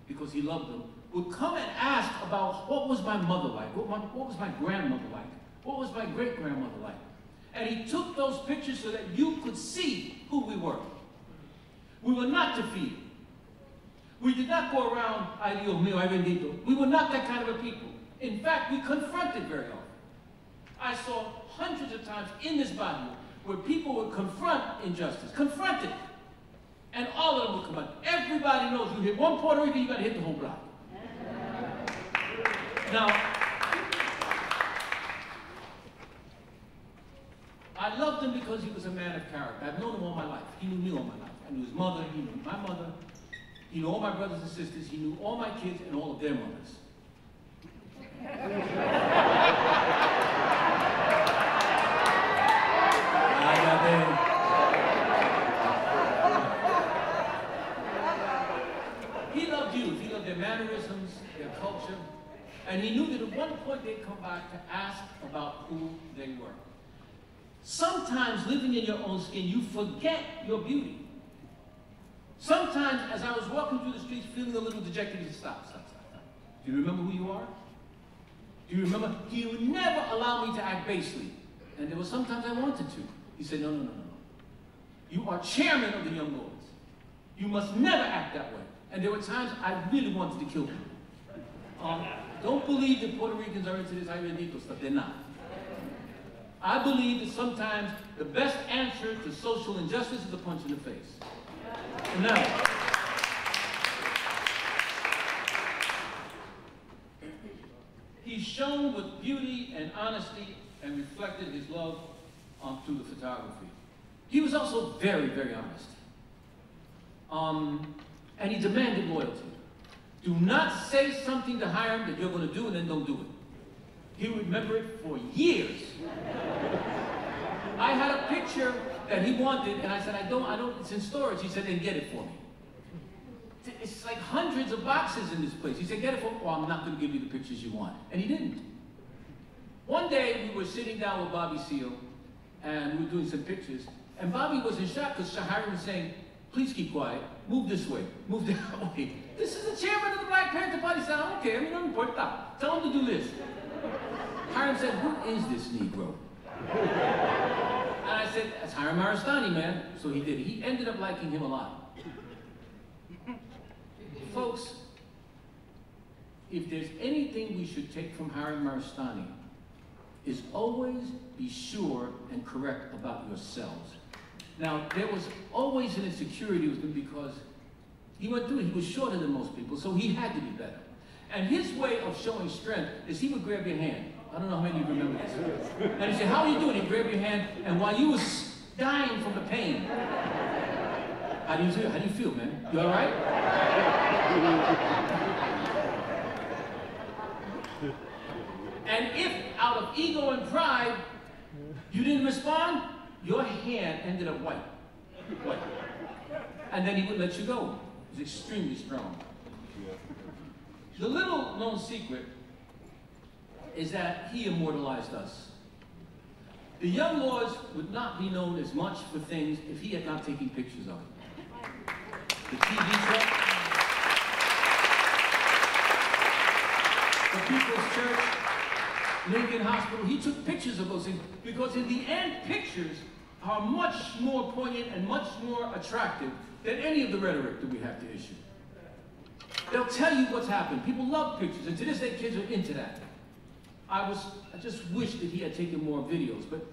because he loved them, would come and ask about what was my mother like, what was my grandmother like, what was my great-grandmother like. And he took those pictures so that you could see who we were. We were not defeated. We did not go around, ay Dios mío, ay bendito. We were not that kind of a people. In fact, we confronted very often. I saw hundreds of times in this Barrio where people would confront injustice, confront it. And all of them would come out. Everybody knows you hit one Puerto Rican, you got to hit the whole block. Now, I loved him because he was a man of character. I've known him all my life. He knew me all my life. I knew his mother, he knew my mother, he knew all my brothers and sisters, he knew all my kids and all of their mothers. He loved youth, he loved their mannerisms, their culture, and he knew that at one point they'd come back to ask about who they were. Sometimes living in your own skin, you forget your beauty. Sometimes, as I was walking through the streets feeling a little dejected, he said, stop. Do you remember who you are? Do you remember? He would never allow me to act basely. And there were sometimes I wanted to. He said, no. You are chairman of the Young Lords. You must never act that way. And there were times I really wanted to kill him. Don't believe that Puerto Ricans are into this Hispanic stuff. They're not. I believe that sometimes the best answer to social injustice is a punch in the face. And now, he shone with beauty and honesty and reflected his love through the photography. He was also very, very honest. And he demanded loyalty. Do not say something to Hiram that you're going to do and then don't do it. He would remember it for years. I had a picture that he wanted, and I said, I don't, it's in storage. He said, then get it for me. It's like hundreds of boxes in this place. He said, get it for me. Oh, I'm not going to give you the pictures you want. And he didn't. One day, we were sitting down with Bobby Seale, and we were doing some pictures, and Bobby was in shock because Hiram was saying, please keep quiet, move this way, move that way. This is the chairman of the Black Panther Party. He said, I don't care, I mean, don't report that. Tell him to do this. Hiram said, who is this Negro? And I said, that's Hiram Maristany, man. So he did. He ended up liking him a lot. Folks, if there's anything we should take from Hiram Maristany, is always be sure and correct about yourselves. Now, there was always an insecurity because he went through it. He was shorter than most people, so he had to be better. And his way of showing strength is he would grab your hand. I don't know how many of you remember this. And he'd say, how are you doing? He'd grab your hand, and while you was dying from the pain, how do you feel, man? You all right? And if out of ego and pride, you didn't respond, your hand ended up white. And then he wouldn't let you go. He was extremely strong. The little known secret is that he immortalized us. The Young Lords would not be known as much for things if he had not taken pictures of it. The TV truck, the People's Church, Lincoln Hospital, he took pictures of those things because in the end, pictures are much more poignant and much more attractive than any of the rhetoric that we have to issue. They'll tell you what's happened. People love pictures, and to this day, kids are into that. I just wish that he had taken more videos, but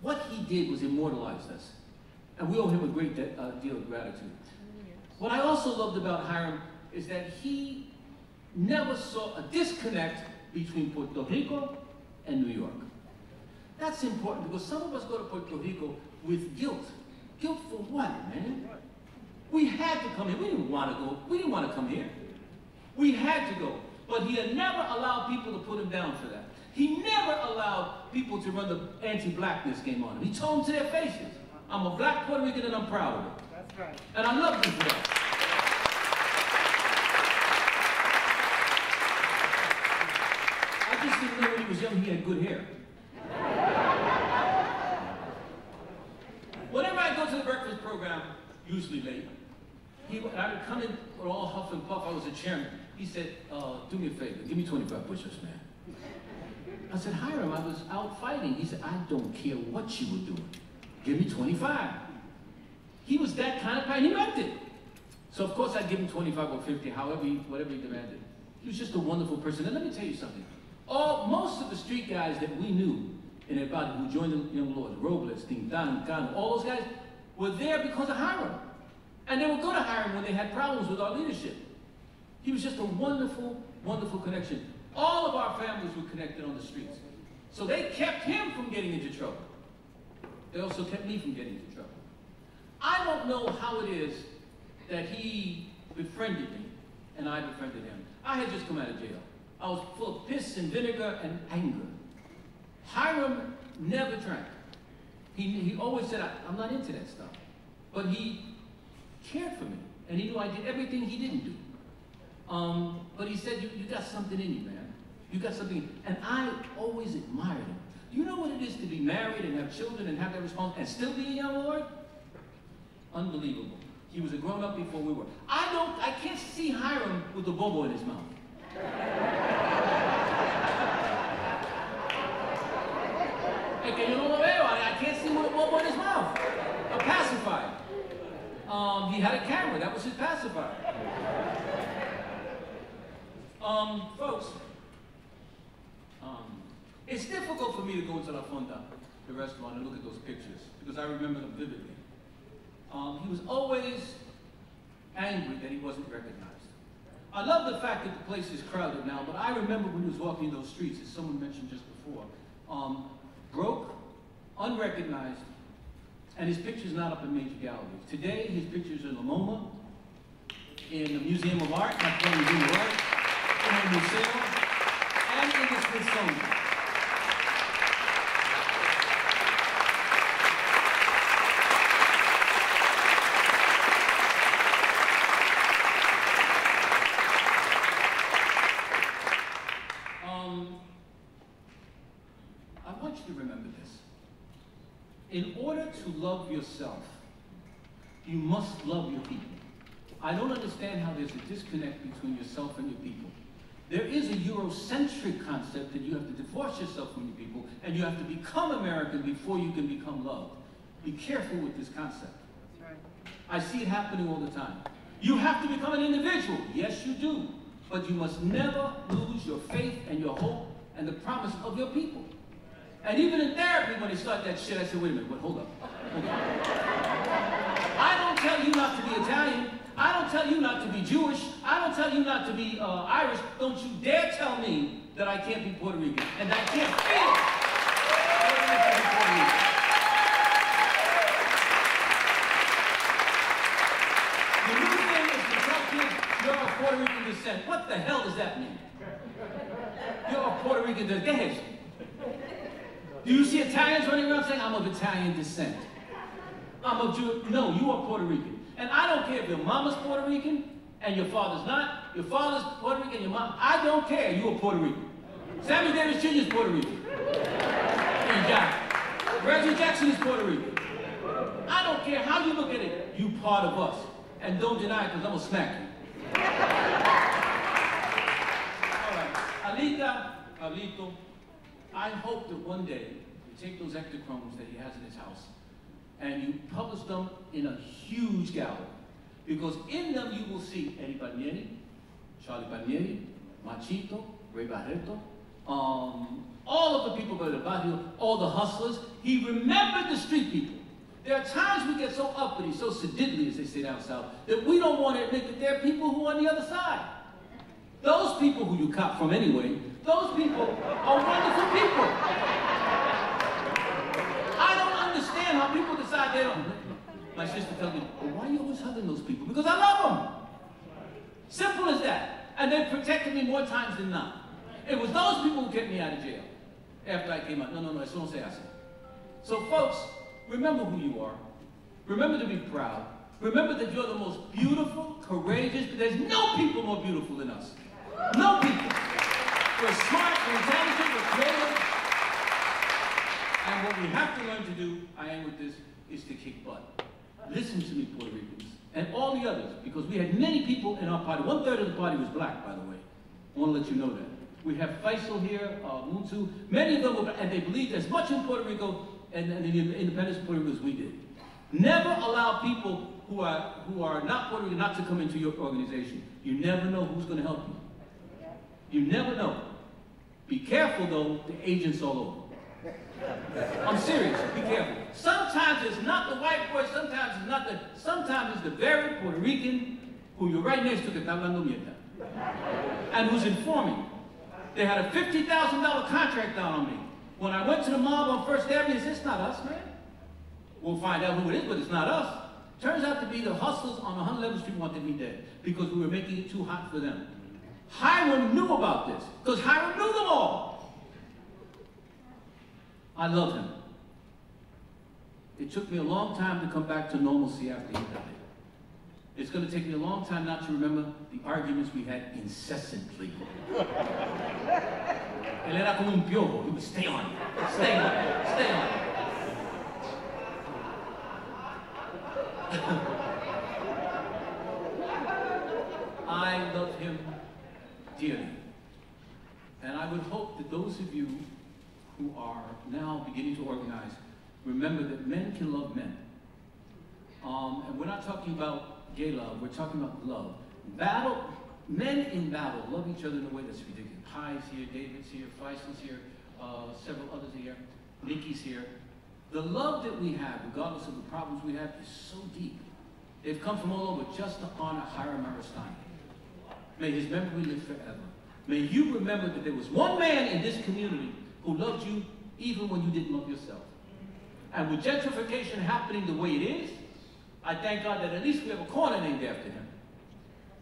what he did was immortalize us, and we owe him a great deal of gratitude. What I also loved about Hiram is that he never saw a disconnect between Puerto Rico and New York. That's important because some of us go to Puerto Rico with guilt. Guilt for what, man? We had to come here. We didn't want to go. We didn't want to come here. We had to go. But he had never allowed people to put him down for that. He never allowed people to run the anti-blackness game on him. He told them to their faces, I'm a black Puerto Rican and I'm proud of it. That's right. And I love him for that. I just didn't know when he was young he had good hair. Whenever I go to the breakfast program, usually late, I would come in with all huff and puff. I was the chairman. He said, do me a favor, give me 25 push-ups, man. I said, Hiram, I was out fighting. He said, I don't care what you were doing. Give me 25. He was that kind of guy, and he meant it. So of course I'd give him 25 or 50, whatever he demanded. He was just a wonderful person. And let me tell you something. Most of the street guys that we knew in El Barrio who joined the Young Lords, Robles, Tintan, Cano, all those guys were there because of Hiram. And they would go to Hiram when they had problems with our leadership. He was just a wonderful, wonderful connection. All of our families were connected on the streets. So they kept him from getting into trouble. They also kept me from getting into trouble. I don't know how it is that he befriended me and I befriended him. I had just come out of jail. I was full of piss and vinegar and anger. Hiram never drank. He always said, I'm not into that stuff. But he cared for me, and he knew I did everything he didn't do. But he said, you got something in you, man. You got something, and I always admired him. Do you know what it is to be married and have children and have that responsibility and still be a young lord? Unbelievable. He was a grown-up before we were. I can't see Hiram with a bobo in his mouth. Hey, que yo no lo veo. I can't see with a bobo in his mouth. A pacifier. He had a camera. That was his pacifier. Folks, it's difficult for me to go into La Fonda, the restaurant, and look at those pictures because I remember them vividly. He was always angry that he wasn't recognized. I love the fact that the place is crowded now, but I remember when he was walking those streets, as someone mentioned just before, broke, unrecognized, and his picture's not up in major galleries. Today, his pictures are in the MoMA, in the Museum of Art, Metropolitan Museum of Art, in the Museo, and in the Smithsonian. I want you to remember this. In order to love yourself, you must love your people. I don't understand how there's a disconnect between yourself and your people. There is a Eurocentric concept that you have to divorce yourself from your people and you have to become American before you can become loved. Be careful with this concept. That's right. I see it happening all the time. You have to become an individual. Yes, you do. But you must never lose your faith and your hope and the promise of your people. And even in therapy, when they start that shit, I say, wait a minute, hold up. Hold up. I don't tell you not to be Italian. I don't tell you not to be Jewish. I don't tell you not to be Irish. Don't you dare tell me that I can't be Puerto Rican and that I can't feel Puerto Rican. The new thing is to tell kids you're of Puerto Rican descent. What the hell does that mean? You're of Puerto Rican descent. Do you see Italians running around saying, I'm of Italian descent? I'm of Jew. No, you are Puerto Rican. And I don't care if your mama's Puerto Rican and your father's not. Your father's Puerto Rican, your mom. I don't care. You are Puerto Rican. Sammy Davis Jr. is Puerto Rican. Reggie Jackson is Puerto Rican. I don't care how you look at it. You part of us. And don't deny it because I'm going to smack you. All right. Alita, Alito, I hope that one day you take those ectochromes that he has in his house and you publish them in a huge gallery. Because in them you will see Eddie Palmieri, Charlie Palmieri, Machito, Ray Barreto, all of the people by the Barrio, all the hustlers. He remembered the street people. There are times we get so uppity, so sedidly, as they say down south, that we don't want to admit that there are people who are on the other side. Those people who you cop from anyway, those people are wonderful people. I don't understand how people decide they don't. My sister tells me, well, why are you always hugging those people? Because I love them. Simple as that. And they protected me more times than not. It was those people who kept me out of jail after I came out. No, eso no se hace. So folks, remember who you are. Remember to be proud. Remember that you're the most beautiful, courageous, but there's no people more beautiful than us. No people. We're smart, we're intelligent, we're creative. And what we have to learn to do, I end with this, is to kick butt. Listen to me, Puerto Ricans, and all the others, because we had many people in our party. 1/3 of the party was black, by the way. I want to let you know that. We have Faisal here, Muntu, many of them were black, and they believed as much in Puerto Rico and the independence of Puerto Rico as we did. Never allow people who are not Puerto Rican not to come into your organization. You never know who's going to help you. You never know. Be careful, though, the agents all over. I'm serious, be careful. Sometimes it's not the white boy, sometimes it's the very Puerto Rican who you're right next to que está hablando mierda. And who's informing. They had a $50,000 contract down on me. When I went to the mob on First Avenue, they said, it's not us, man. We'll find out who it is, but it's not us. Turns out to be the hustlers on 111th Street wanted me dead because we were making it too hot for them. Hiram knew about this, because Hiram knew them all. I love him. It took me a long time to come back to normalcy after he died. It's going to take me a long time not to remember the arguments we had incessantly. Él era como un piojo. He would stay on it, stay on it, stay on it. I love him dearly. And I would hope that those of you who are now beginning to organize, remember that men can love men. And we're not talking about gay love, we're talking about love. Men in battle love each other in a way that's ridiculous. Pi's here, David's here, Feisel's here, several others are here, Nikki's here. The love that we have, regardless of the problems we have, is so deep. They've come from all over just to honor Hiram Maristany. May his memory live forever. May you remember that there was one man in this community who loved you even when you didn't love yourself. And with gentrification happening the way it is, I thank God that at least we have a corner named after him.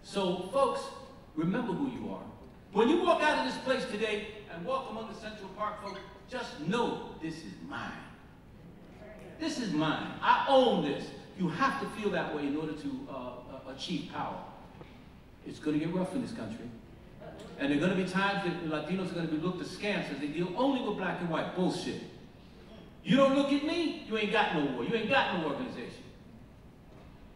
So folks, remember who you are. When you walk out of this place today and walk among the Central Park folk, just know this is mine. This is mine. I own this. You have to feel that way in order to achieve power. It's going to get rough in this country. And there are going to be times that the Latinos are going to be looked askance as they deal only with black and white. Bullshit. You don't look at me, you ain't got no war. You ain't got no organization.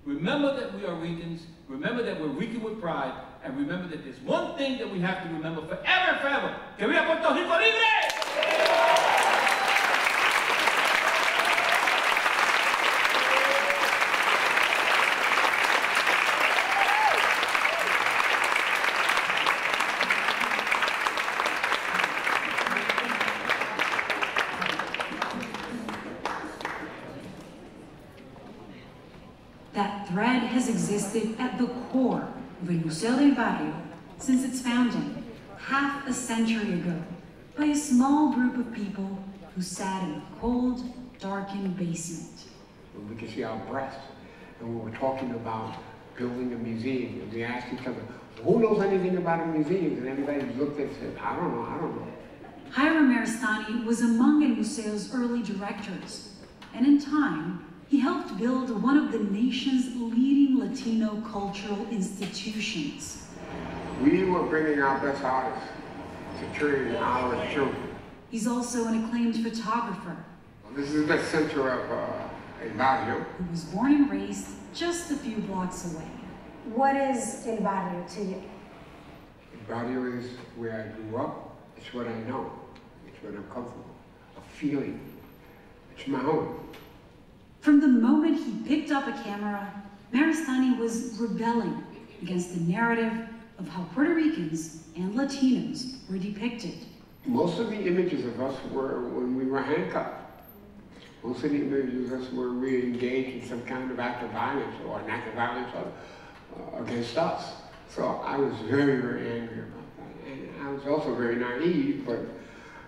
Remember that we are Ricans. Remember that we're Rican with pride. And remember that there's one thing that we have to remember forever and forever. Que viva Puerto Rico libre! That thread has existed at the core of the Museo del Barrio since its founding, half a century ago, by a small group of people who sat in a cold, darkened basement. We could see our breasts, and we were talking about building a museum, and we asked each other, who knows anything about a museum? And everybody looked and said, I don't know. Hiram Maristany was among El Museo's early directors, and in time, he helped build one of the nation's leading Latino cultural institutions. We were bringing our best artists to train our children. He's also an acclaimed photographer. This is the center of El Barrio. Who was born and raised just a few blocks away. What is El Barrio to you? El Barrio is where I grew up. It's what I know. It's what I'm comfortable. A feeling. It's my home. From the moment he picked up a camera, Maristany was rebelling against the narrative of how Puerto Ricans and Latinos were depicted. Most of the images of us were when we were handcuffed. Most of the images of us were we engaged in some kind of act of violence or an act of violence against us. So I was very, very angry about that. And I was also very naive, but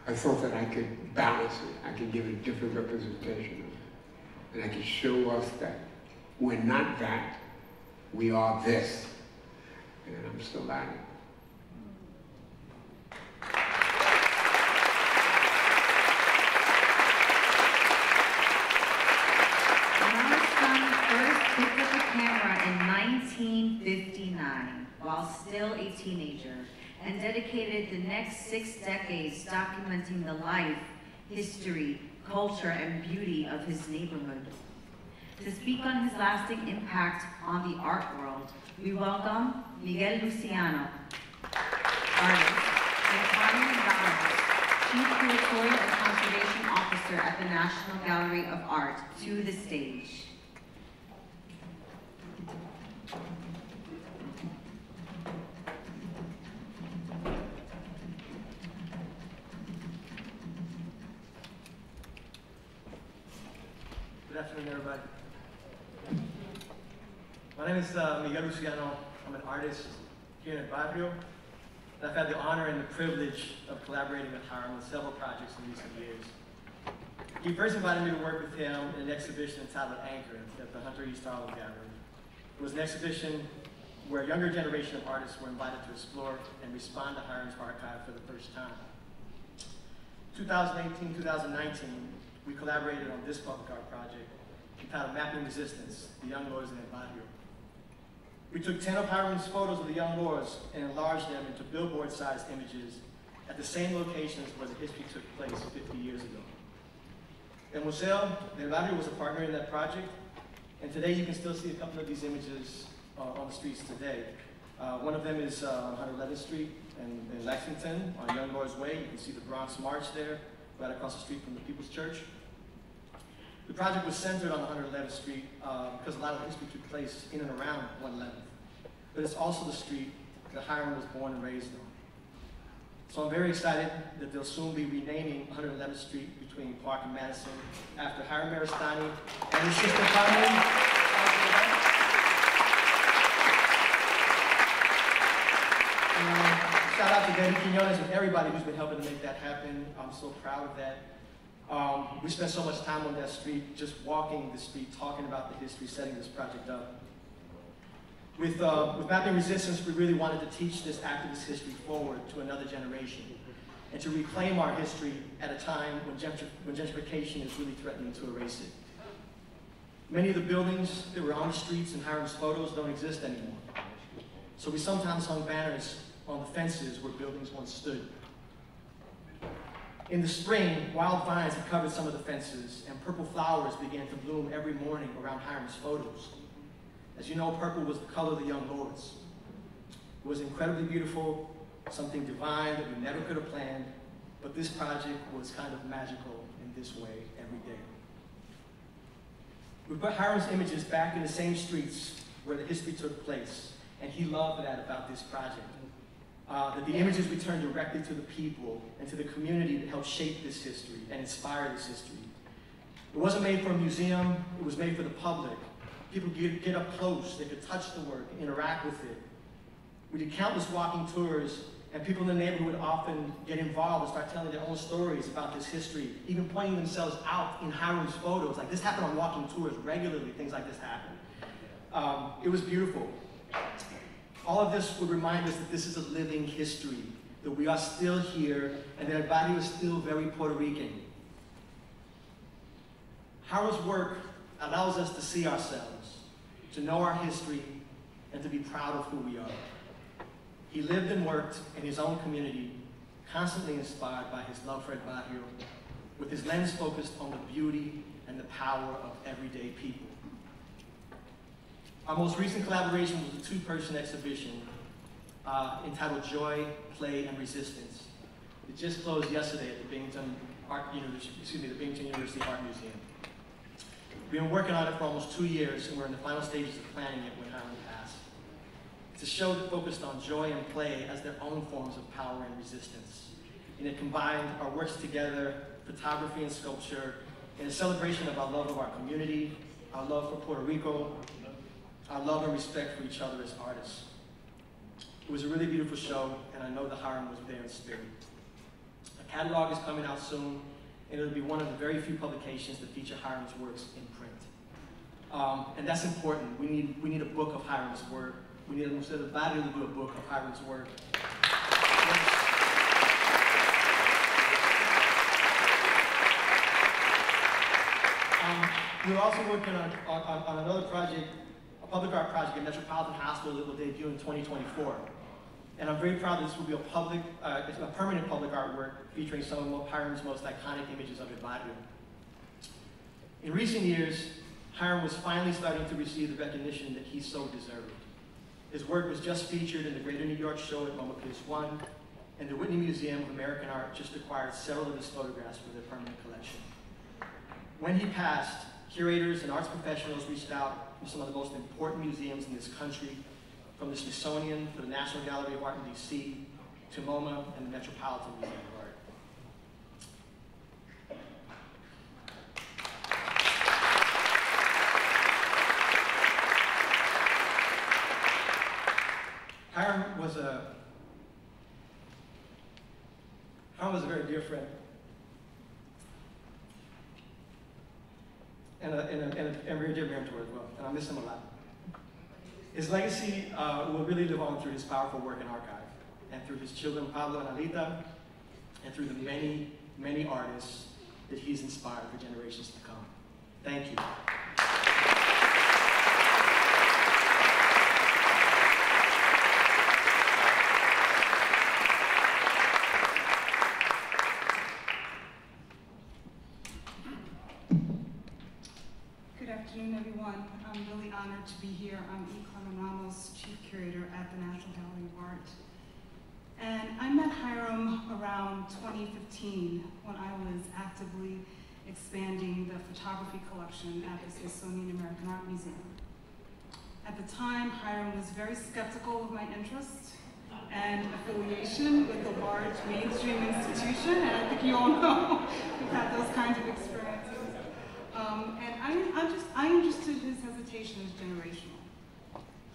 I thought that I could balance it. I could give it a different representation of it. And I could show us that we're not that, we are this. And I'm still at it. Maristany first picked up a camera in 1959 while still a teenager and dedicated the next 6 decades documenting the life, history, culture, and beauty of his neighborhood. To speak on his lasting impact on the art world, we welcome Miguel Luciano, artist, and Carmen Ramos, Chief Curatorial and Conservation Officer at the National Gallery of Art, to the stage. Good afternoon, everybody. My name is Miguel Luciano. I'm an artist here in Barrio. And I've had the honor and the privilege of collaborating with Hiram on several projects in recent years. He first invited me to work with him in an exhibition entitled Anchor at the Hunter East Harlem Gallery. It was an exhibition where a younger generation of artists were invited to explore and respond to Hiram's archive for the first time. 2018, 2019, we collaborated on this public art project entitled Mapping Resistance, the Young Lords in El Barrio. We took 10 of Hiram's photos of the young lords and enlarged them into billboard-sized images at the same locations where the history took place 50 years ago. El Museo del Barrio was a partner in that project, and today you can still see a couple of these images on the streets today. One of them is on 111th Street in Lexington on Young Lords Way. You can see the Bronx March there, right across the street from the People's Church. The project was centered on 111th Street because a lot of the history took place in and around 111th. But it's also the street that Hiram was born and raised on. So I'm very excited that they'll soon be renaming 111th Street between Park and Madison after Hiram Maristany and his sister Carmen. Shout out to Betty Quinones and everybody who's been helping to make that happen. I'm so proud of that. We spent so much time on that street, just walking the street, talking about the history, setting this project up. With Mapping Resistance, we really wanted to teach this activist history forward to another generation and to reclaim our history at a time when gentrification is really threatening to erase it. Many of the buildings that were on the streets in Hiram's photos don't exist anymore. So we sometimes hung banners on the fences where buildings once stood. In the spring, wild vines had covered some of the fences, and purple flowers began to bloom every morning around Hiram's photos. As you know, purple was the color of the young lords. It was incredibly beautiful, something divine that we never could have planned, but this project was kind of magical in this way every day. We put Hiram's images back in the same streets where the history took place, and he loved that about this project. That the images returned directly to the people and to the community that helped shape this history and inspire this history. It wasn't made for a museum, it was made for the public. People could get up close, they could touch the work, interact with it. We did countless walking tours, and people in the neighborhood would often get involved and start telling their own stories about this history, even pointing themselves out in Hiram's photos. Like this happened on walking tours regularly, things like this happened. It was beautiful. All of this would remind us that this is a living history, that we are still here, and that our body is still very Puerto Rican. Hiram's work allows us to see ourselves, to know our history, and to be proud of who we are. He lived and worked in his own community, constantly inspired by his love for El Barrio, with his lens focused on the beauty and the power of everyday people. Our most recent collaboration was a two-person exhibition entitled Joy, Play, and Resistance. It just closed yesterday at the Binghamton University Art Museum. We've been working on it for almost 2 years, and we're in the final stages of planning it when Hiram passed. It's a show that focused on joy and play as their own forms of power and resistance. And it combined our works together, photography and sculpture, in a celebration of our love of our community, our love for Puerto Rico, our love and respect for each other as artists. It was a really beautiful show, and I know that Hiram was there in spirit. A catalog is coming out soon, and it'll be one of the very few publications that feature Hiram's works in print. And that's important. We need a book of Hiram's work. We need a Museo del Barrio to do a book of Hiram's work. We were also working on another project, a public art project at Metropolitan Hospital that will debut in 2024. And I'm very proud that this will be it's a permanent public artwork featuring some of Hiram's most iconic images of El Barrio. In recent years, Hiram was finally starting to receive the recognition that he so deserved. His work was just featured in the Greater New York Show at MoMA Place 1, and the Whitney Museum of American Art just acquired several of his photographs for their permanent collection. When he passed, curators and arts professionals reached out from some of the most important museums in this country, from the Smithsonian to the National Gallery of Art in DC, to MoMA and the Metropolitan Museum of Art. Hiram was a very dear friend and a very dear mentor as well, and I miss him a lot. His legacy will really live on through his powerful work in archive, and through his children Pablo and Alita, and through the many, many artists that he's inspired for generations to come. Thank you. Good afternoon, everyone. I'm really honored to be here. I'm E. Carmen Ramos, Chief Curator at the National Gallery of Art. And I met Hiram around 2015 when I was actively expanding the photography collection at the Smithsonian American Art Museum. At the time, Hiram was very skeptical of my interest and affiliation with a large mainstream institution, and I think you all know we've had those kinds of experiences. And I understood his hesitation as generational.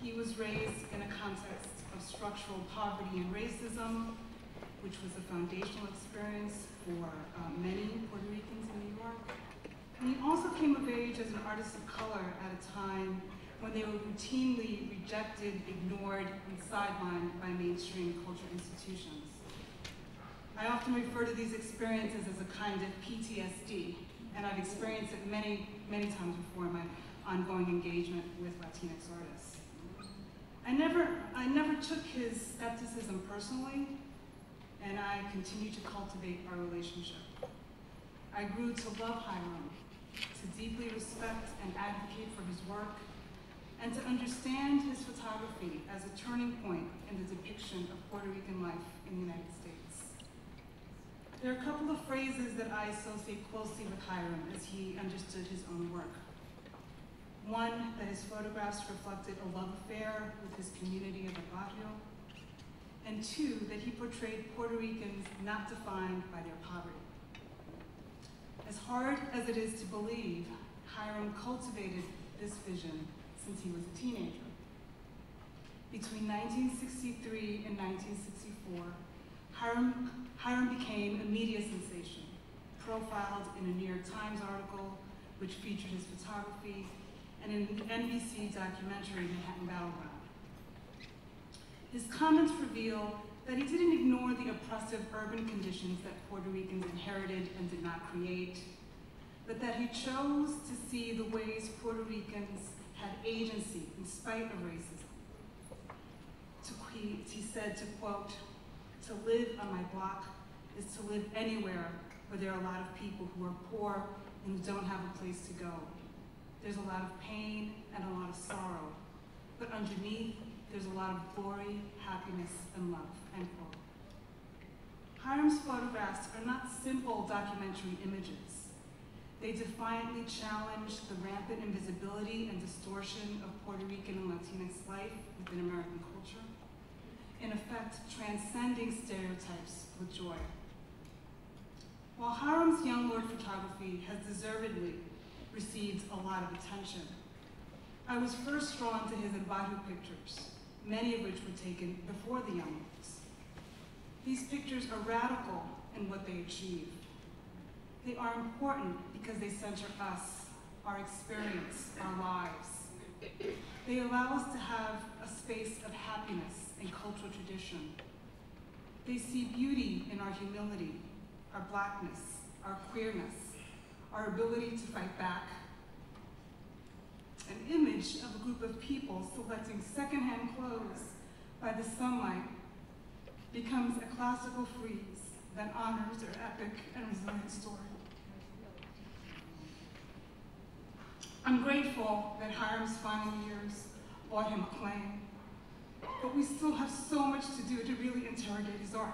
He was raised in a context of structural poverty and racism, which was a foundational experience for many Puerto Ricans in New York. And he also came of age as an artist of color at a time when they were routinely rejected, ignored, and sidelined by mainstream cultural institutions. I often refer to these experiences as a kind of PTSD, and I've experienced it many, many times before in my ongoing engagement with Latinx artists. I never took his skepticism personally, and I continue to cultivate our relationship. I grew to love Hiram, to deeply respect and advocate for his work, and to understand his photography as a turning point in the depiction of Puerto Rican life in the United States. There are a couple of phrases that I associate closely with Hiram as he understood his own work. One, that his photographs reflected a love affair with his community of the Barrio. And two, that he portrayed Puerto Ricans not defined by their poverty. As hard as it is to believe, Hiram cultivated this vision since he was a teenager. Between 1963 and 1964, Hiram became a media sensation, profiled in a New York Times article which featured his photography, and in the NBC documentary Manhattan Battleground. His comments reveal that he didn't ignore the oppressive urban conditions that Puerto Ricans inherited and did not create, but that he chose to see the ways Puerto Ricans had agency in spite of racism. He said, to quote, "To live on my block is to live anywhere where there are a lot of people who are poor and who don't have a place to go. There's a lot of pain and a lot of sorrow, but underneath, there's a lot of glory, happiness, and love," end quote. Hiram's photographs are not simple documentary images. They defiantly challenge the rampant invisibility and distortion of Puerto Rican and Latinx life within American culture, in effect, transcending stereotypes with joy. While Hiram's young lord photography has deservedly received a lot of attention, I was first drawn to his El Barrio pictures, many of which were taken before the young lords. These pictures are radical in what they achieve. They are important because they center us, our experience, our lives. They allow us to have a space of happiness and cultural tradition. They see beauty in our humility, our blackness, our queerness, our ability to fight back, image of a group of people selecting secondhand clothes by the sunlight becomes a classical frieze that honors their epic and resilient story. I'm grateful that Hiram's final years brought him acclaim, but we still have so much to do to really interrogate his art.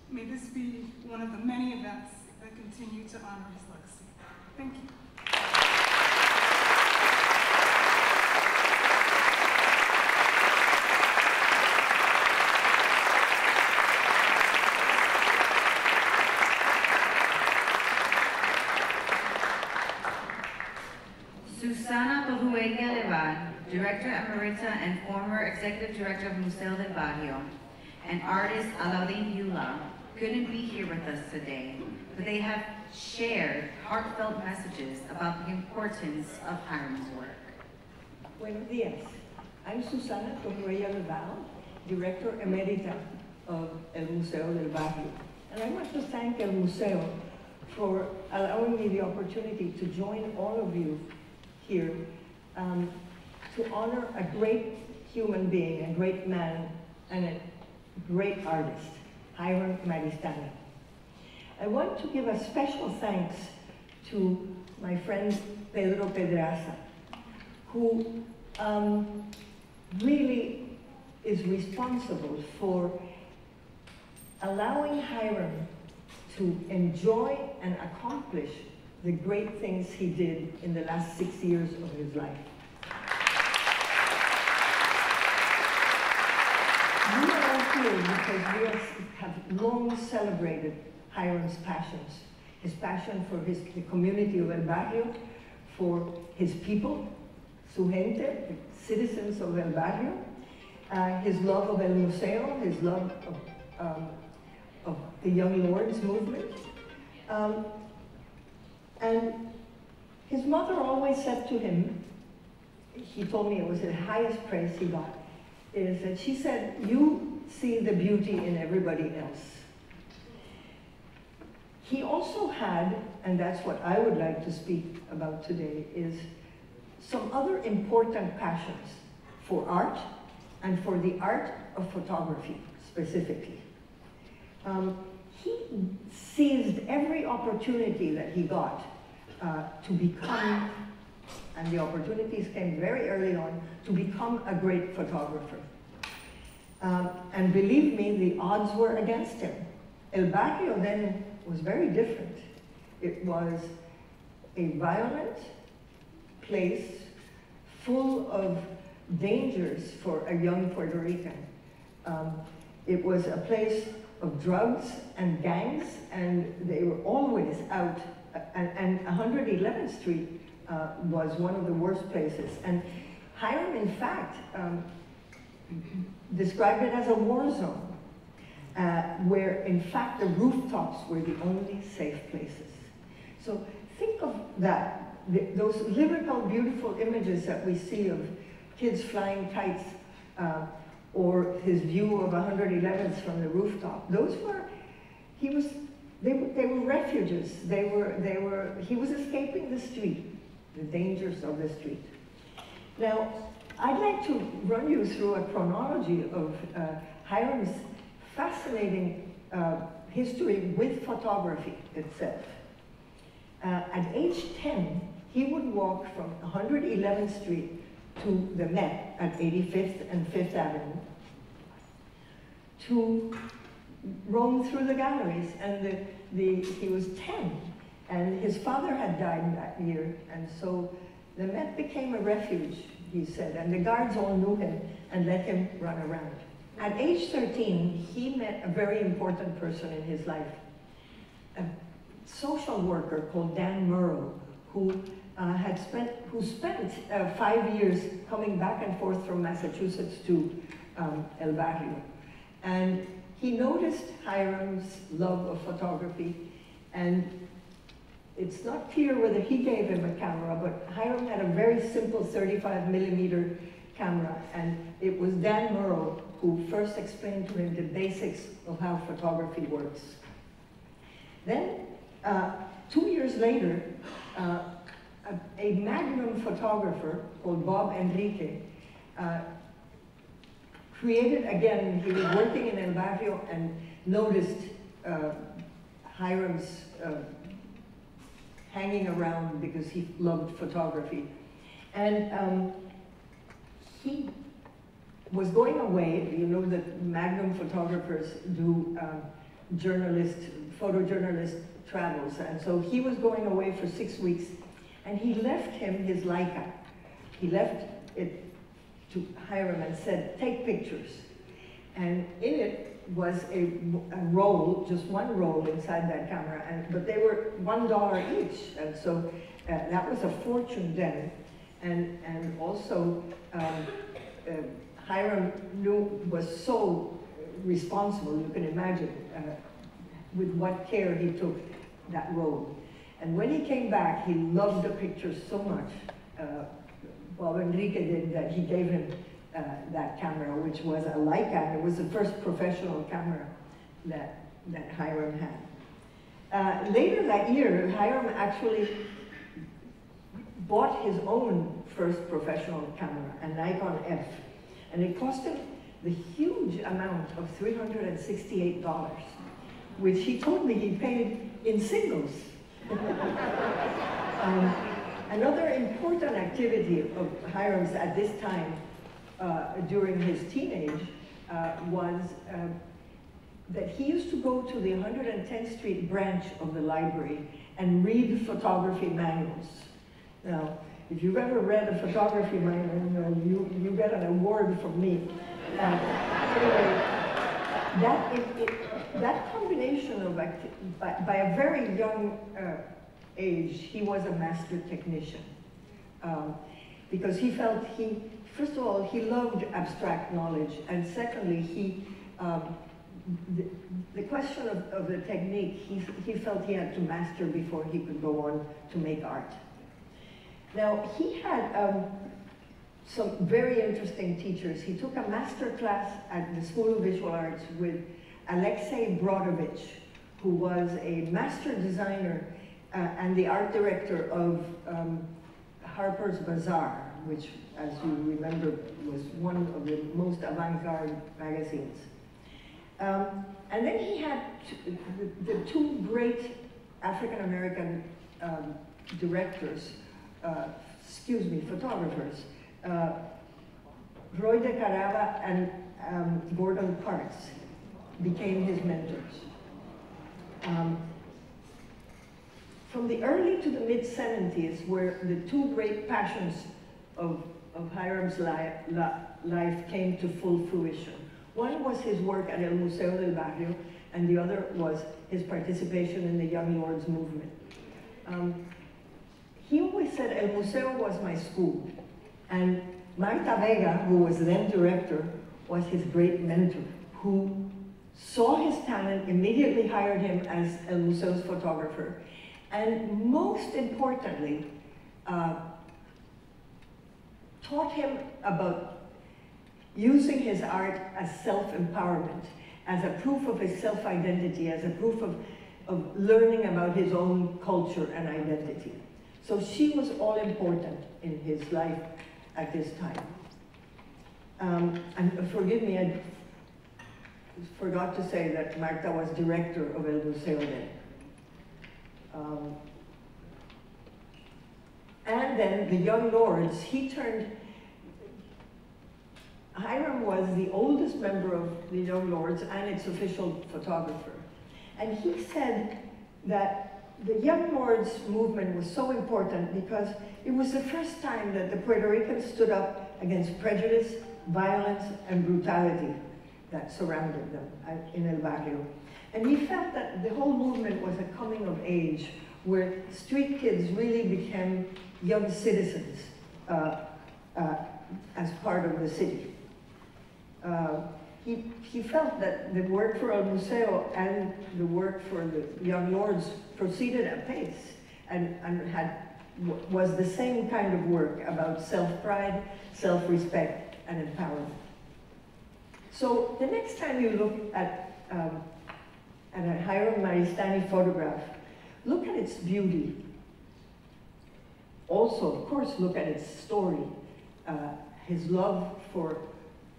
May this be one of the many events that continue to honor his legacy. Thank you. Susana Bahuega Levan, Director Emerita and former Executive Director of Museo del Barrio, and artist Alaudin Yula couldn't be here with us today, but they have shared heartfelt messages about the importance of Hiram's work. Buenos días. I'm Susana Bahuega Levan, Director Emerita of El Museo del Barrio. And I want to thank El Museo for allowing me the opportunity to join all of you here to honor a great human being, a great man, and a great artist, Hiram Maristany. I want to give a special thanks to my friend Pedro Pedraza, who really is responsible for allowing Hiram to enjoy and accomplish the great things he did in the last 6 years of his life. We are all here because we have long celebrated Hiram's passions. His passion for the community of El Barrio, for his people, su gente, the citizens of El Barrio, his love of El Museo, his love of the Young Lords movement. And his mother always said to him, he told me it was the highest praise he got, is that she said, you see the beauty in everybody else. He also had, and that's what I would like to speak about today, is some other important passions for art and for the art of photography specifically. He seized every opportunity that he got to become, and the opportunities came very early on, to become a great photographer. And believe me, the odds were against him. El Barrio then was very different. It was a violent place full of dangers for a young Puerto Rican. It was a place of drugs and gangs, and they were always out. And 111th Street was one of the worst places. And Hiram, in fact, described it as a war zone, where, in fact, the rooftops were the only safe places. So think of that, those lyrical, beautiful images that we see of kids flying kites, or his view of 111th from the rooftop. Those were, they were refuges. He was escaping the street, the dangers of the street. Now, I'd like to run you through a chronology of Hiram's fascinating history with photography itself. At age 10, he would walk from 111th Street to the Met at 85th and 5th Avenue to roam through the galleries. And he was 10, and his father had died that year, and so the Met became a refuge, he said, and the guards all knew him and let him run around. At age 13, he met a very important person in his life, a social worker called Dan Murrow, who spent 5 years coming back and forth from Massachusetts to El Barrio. And he noticed Hiram's love of photography, and it's not clear whether he gave him a camera, but Hiram had a very simple 35mm camera, and it was Dan Murrow who first explained to him the basics of how photography works. Then, 2 years later, a a magnum photographer called Bob Enrique created, again, he was working in El Barrio and noticed Hiram's hanging around because he loved photography. And he was going away. You know that magnum photographers do photojournalist travels. And so he was going away for 6 weeks, and he left him his Leica. He left it to Hiram and said, take pictures. And in it was a roll, just one roll inside that camera, but they were $1 each. And so that was a fortune then. And also, Hiram was so responsible, you can imagine, with what care he took that roll. And when he came back, he loved the pictures so much, Bob Enrique did, that he gave him that camera, which was a Leica. It was the first professional camera that Hiram had. Later that year, Hiram actually bought his own first professional camera, a Nikon F. And it cost him the huge amount of $368, which he told me he paid in singles. Another important activity of Hiram's at this time, during his teenage, was that he used to go to the 110th Street branch of the library and read photography manuals. Now, if you've ever read a photography manual, you get an award from me. Anyway, that combination of by a very young age, he was a master technician. Because he felt first of all, he loved abstract knowledge, and secondly, the question of the technique, he felt he had to master before he could go on to make art. Now, he had some very interesting teachers. He took a master class at the School of Visual Arts with Alexei Brodovich, who was a master designer and the art director of Harper's Bazaar, which, as you remember, was one of the most avant-garde magazines. And then he had the two great African-American photographers, Roy de Carava and Gordon Parks became his mentors. From the early to the mid-70s, where the two great passions of Hiram's life came to full fruition. One was his work at El Museo del Barrio, and the other was his participation in the Young Lords movement. He always said El Museo was my school, and Marta Vega, who was then director, was his great mentor, who saw his talent, immediately hired him as El Museo's photographer, and most importantly, taught him about using his art as self-empowerment, as a proof of his self-identity, as a proof of learning about his own culture and identity. So she was all important in his life at this time. And forgive me, I forgot to say that Marta was director of El Museo then. And then the Young Lords, Hiram was the oldest member of the Young Lords and its official photographer. And he said that the Young Lords movement was so important because it was the first time that the Puerto Ricans stood up against prejudice, violence, and brutality that surrounded them in El Barrio. And he felt that the whole movement was a coming of age where street kids really became young citizens as part of the city. He felt that the work for El Museo and the work for the Young Lords proceeded at pace and was the same kind of work about self-pride, self-respect, and empowerment. So the next time you look at a Hiram Maristany photograph, look at its beauty. Also, of course, look at its story, his love for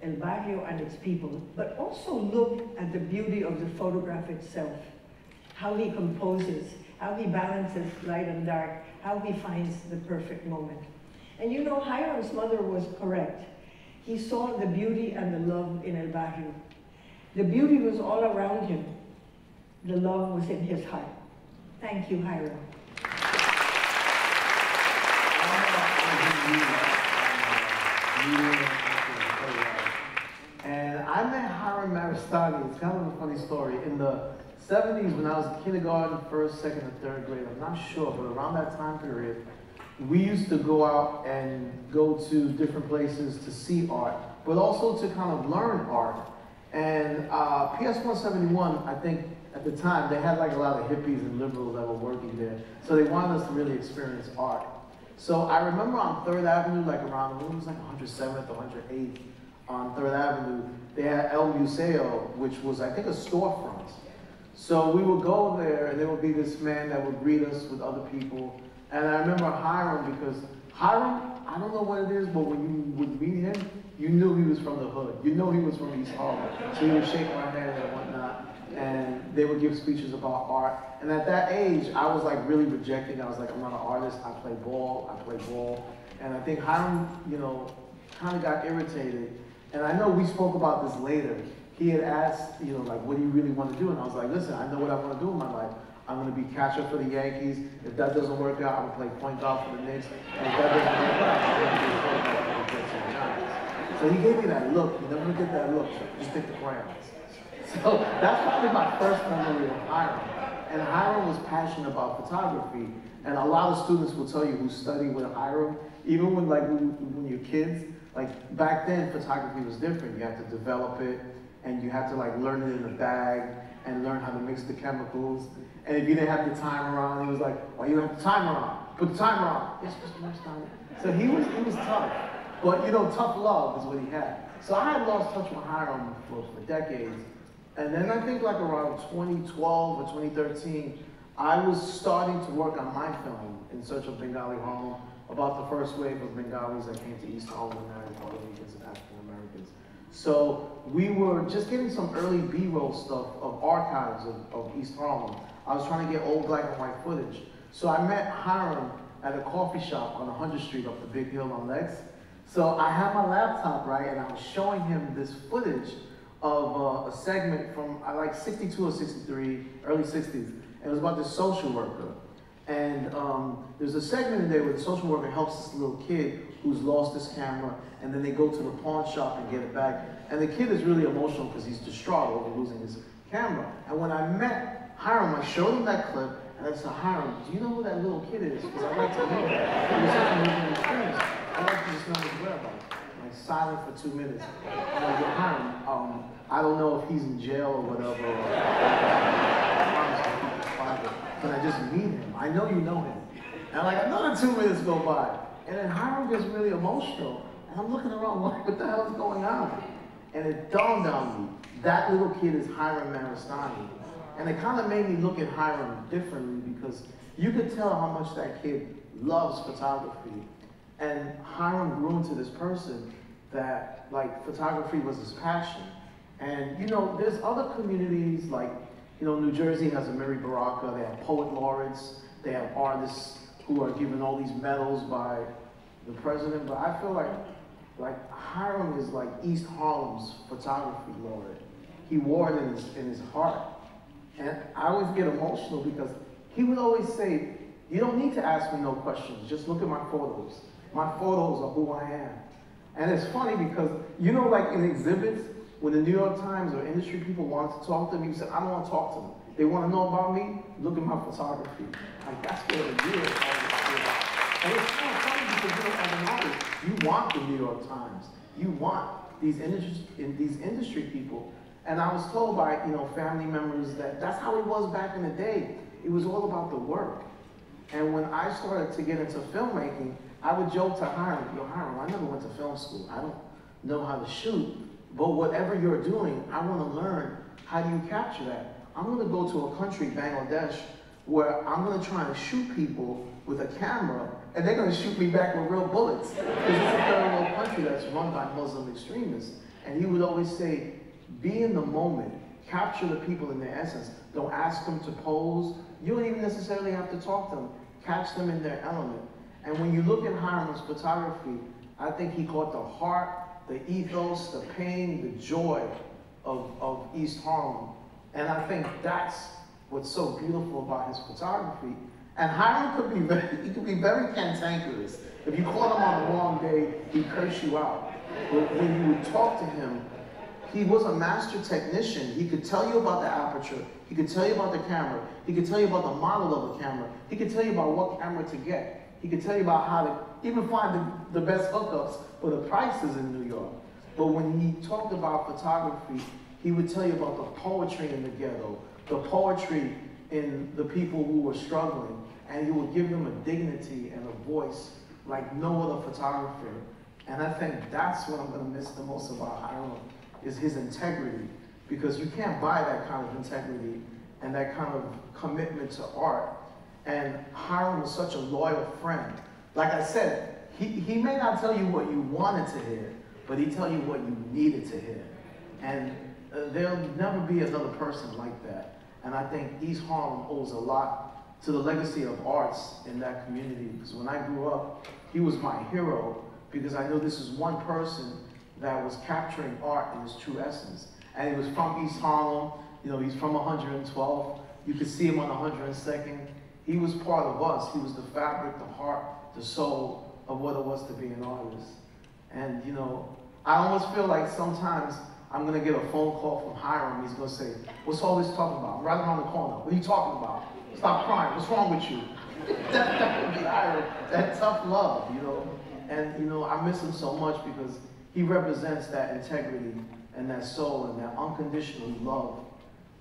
El Barrio and its people, but also look at the beauty of the photograph itself, how he composes, how he balances light and dark, how he finds the perfect moment. And you know, Hiram's mother was correct. He saw the beauty and the love in El Barrio. The beauty was all around him. The love was in his heart. Thank you, Hiram. And I met Hiram Maristany. It's kind of a funny story. In the 70s, when I was in kindergarten, first, second, and third grade, I'm not sure, but around that time period, we used to go out and go to different places to see art, but also to kind of learn art. And PS 171, I think at the time, they had like a lot of hippies and liberals that were working there. So they wanted us to really experience art. So I remember on 3rd Avenue, like around, it was like 107th or 108th on 3rd Avenue, they had El Museo, which was, I think, a storefront. So we would go there, and there would be this man that would greet us with other people. And I remember Hiram, because Hiram, I don't know what it is, but when you would meet him, you knew he was from the hood. You know he was from East Harlem. So he would shake my hand and whatnot, and they would give speeches about art. And at that age, I was like really rejecting. I was like, I'm not an artist. I play ball. And I think Hiram, you know, kind of got irritated. And I know we spoke about this later. He had asked, you know, like, what do you really want to do? And I was like, listen, I know what I want to do in my life. I'm going to be catcher for the Yankees. If that doesn't work out, I'm going to play point guard for the Knicks. And if that doesn't work out, I'm going to be a point guard for the Jets and the Giants. So he gave me that look. You're never going to get that look. Just take the crayons. So that's probably my first memory of Hiram. And Hiram was passionate about photography. And a lot of students will tell you who study with Hiram, even when you're kids, like back then photography was different. You had to develop it, and you had to like learn it in a bag and learn how to mix the chemicals. And if you didn't have the timer on, he was like, well, you don't have the timer on. Put the timer on. Yes, Mr. Maristany. So he was tough. But you know, tough love is what he had. So I had lost touch with Hiram for decades. And then I think like around 2012 or 2013, I was starting to work on my film, In Search of Bengali Home, about the first wave of Bengalis that came to East Harlem and married Puerto Ricans and African Americans. So we were just getting some early B-roll stuff of archives of East Harlem. I was trying to get old black and white footage. So I met Hiram at a coffee shop on 100th Street up the big hill on Lex. So I had my laptop, right, and I was showing him this footage of a segment from like 62 or 63, early 60s. And it was about this social worker. And there's a segment in there where the social worker helps this little kid who's lost his camera, and then they go to the pawn shop and get it back. And the kid is really emotional because he's distraught over losing his camera. And when I met Hiram, I showed him that clip, and I said, Hiram, do you know who that little kid is? Because I'd like to meet him. It was such a moving experience. I'd like to just know his whereabouts. Like silent for 2 minutes. I'm like, yo, Hiram, I don't know if he's in jail or whatever. Can I just meet him? I know you know him. And like another 2 minutes go by. And then Hiram gets really emotional. And I'm looking around like, what the hell is going on? And it dawned on me, that little kid is Hiram Maristany. And it kind of made me look at Hiram differently because you could tell how much that kid loves photography. And Hiram grew into this person that like photography was his passion. And you know, there's other communities like, you know, New Jersey has a Mary Baraka, they have poet laureates, they have artists who are given all these medals by the president, but I feel like Hiram is like East Harlem's photography laureate. He wore it in his heart. And I always get emotional because he would always say, you don't need to ask me no questions, just look at my photos. My photos are who I am. And it's funny because, you know, like in exhibits, when the New York Times or industry people wanted to talk to me, you said, I don't want to talk to them. They want to know about me, look at my photography. Like, that's what it is. And it's so funny because, you know, as an artist, you want the New York Times. You want these industry people. And I was told by, you know, family members that that's how it was back in the day. It was all about the work. And when I started to get into filmmaking, I would joke to Hiram, yo, Hiram, I never went to film school. I don't know how to shoot. But whatever you're doing, I want to learn how do you capture that. I'm going to go to a country, Bangladesh, where I'm going to try and shoot people with a camera and they're gonna shoot me back with real bullets. Because it's a third world country that's run by Muslim extremists. And he would always say, be in the moment, capture the people in their essence. Don't ask them to pose. You don't even necessarily have to talk to them. Catch them in their element. And when you look at Hiram's photography, I think he caught the heart, the ethos, the pain, the joy of East Harlem. And I think that's what's so beautiful about his photography. And Hiram could be very cantankerous. If you caught him on the wrong day, he'd curse you out. But when you would talk to him, he was a master technician. He could tell you about the aperture. He could tell you about the camera. He could tell you about the model of the camera. He could tell you about what camera to get. He could tell you about how to even find the best hookups for the prices in New York. But when he talked about photography, he would tell you about the poetry in the ghetto, the poetry in the people who were struggling, and he would give them a dignity and a voice like no other photographer. And I think that's what I'm going to miss the most about Hiram, is his integrity, because you can't buy that kind of integrity and that kind of commitment to art. And Hiram was such a loyal friend. Like I said, he may not tell you what you wanted to hear, but he tell you what you needed to hear. And there'll never be another person like that. And I think East Harlem owes a lot to the legacy of arts in that community, because when I grew up, he was my hero, because I knew this is one person that was capturing art in its true essence. And he was from East Harlem, you know, he's from 112th. You could see him on 102nd. He was part of us. He was the fabric, the heart, the soul of what it was to be an artist. And, you know, I almost feel like sometimes I'm gonna get a phone call from Hiram. He's gonna say, what's all this talking about? I'm right around the corner. What are you talking about? Stop crying. What's wrong with you? That would be Hiram. That tough love, you know. And, you know, I miss him so much because he represents that integrity and that soul and that unconditional love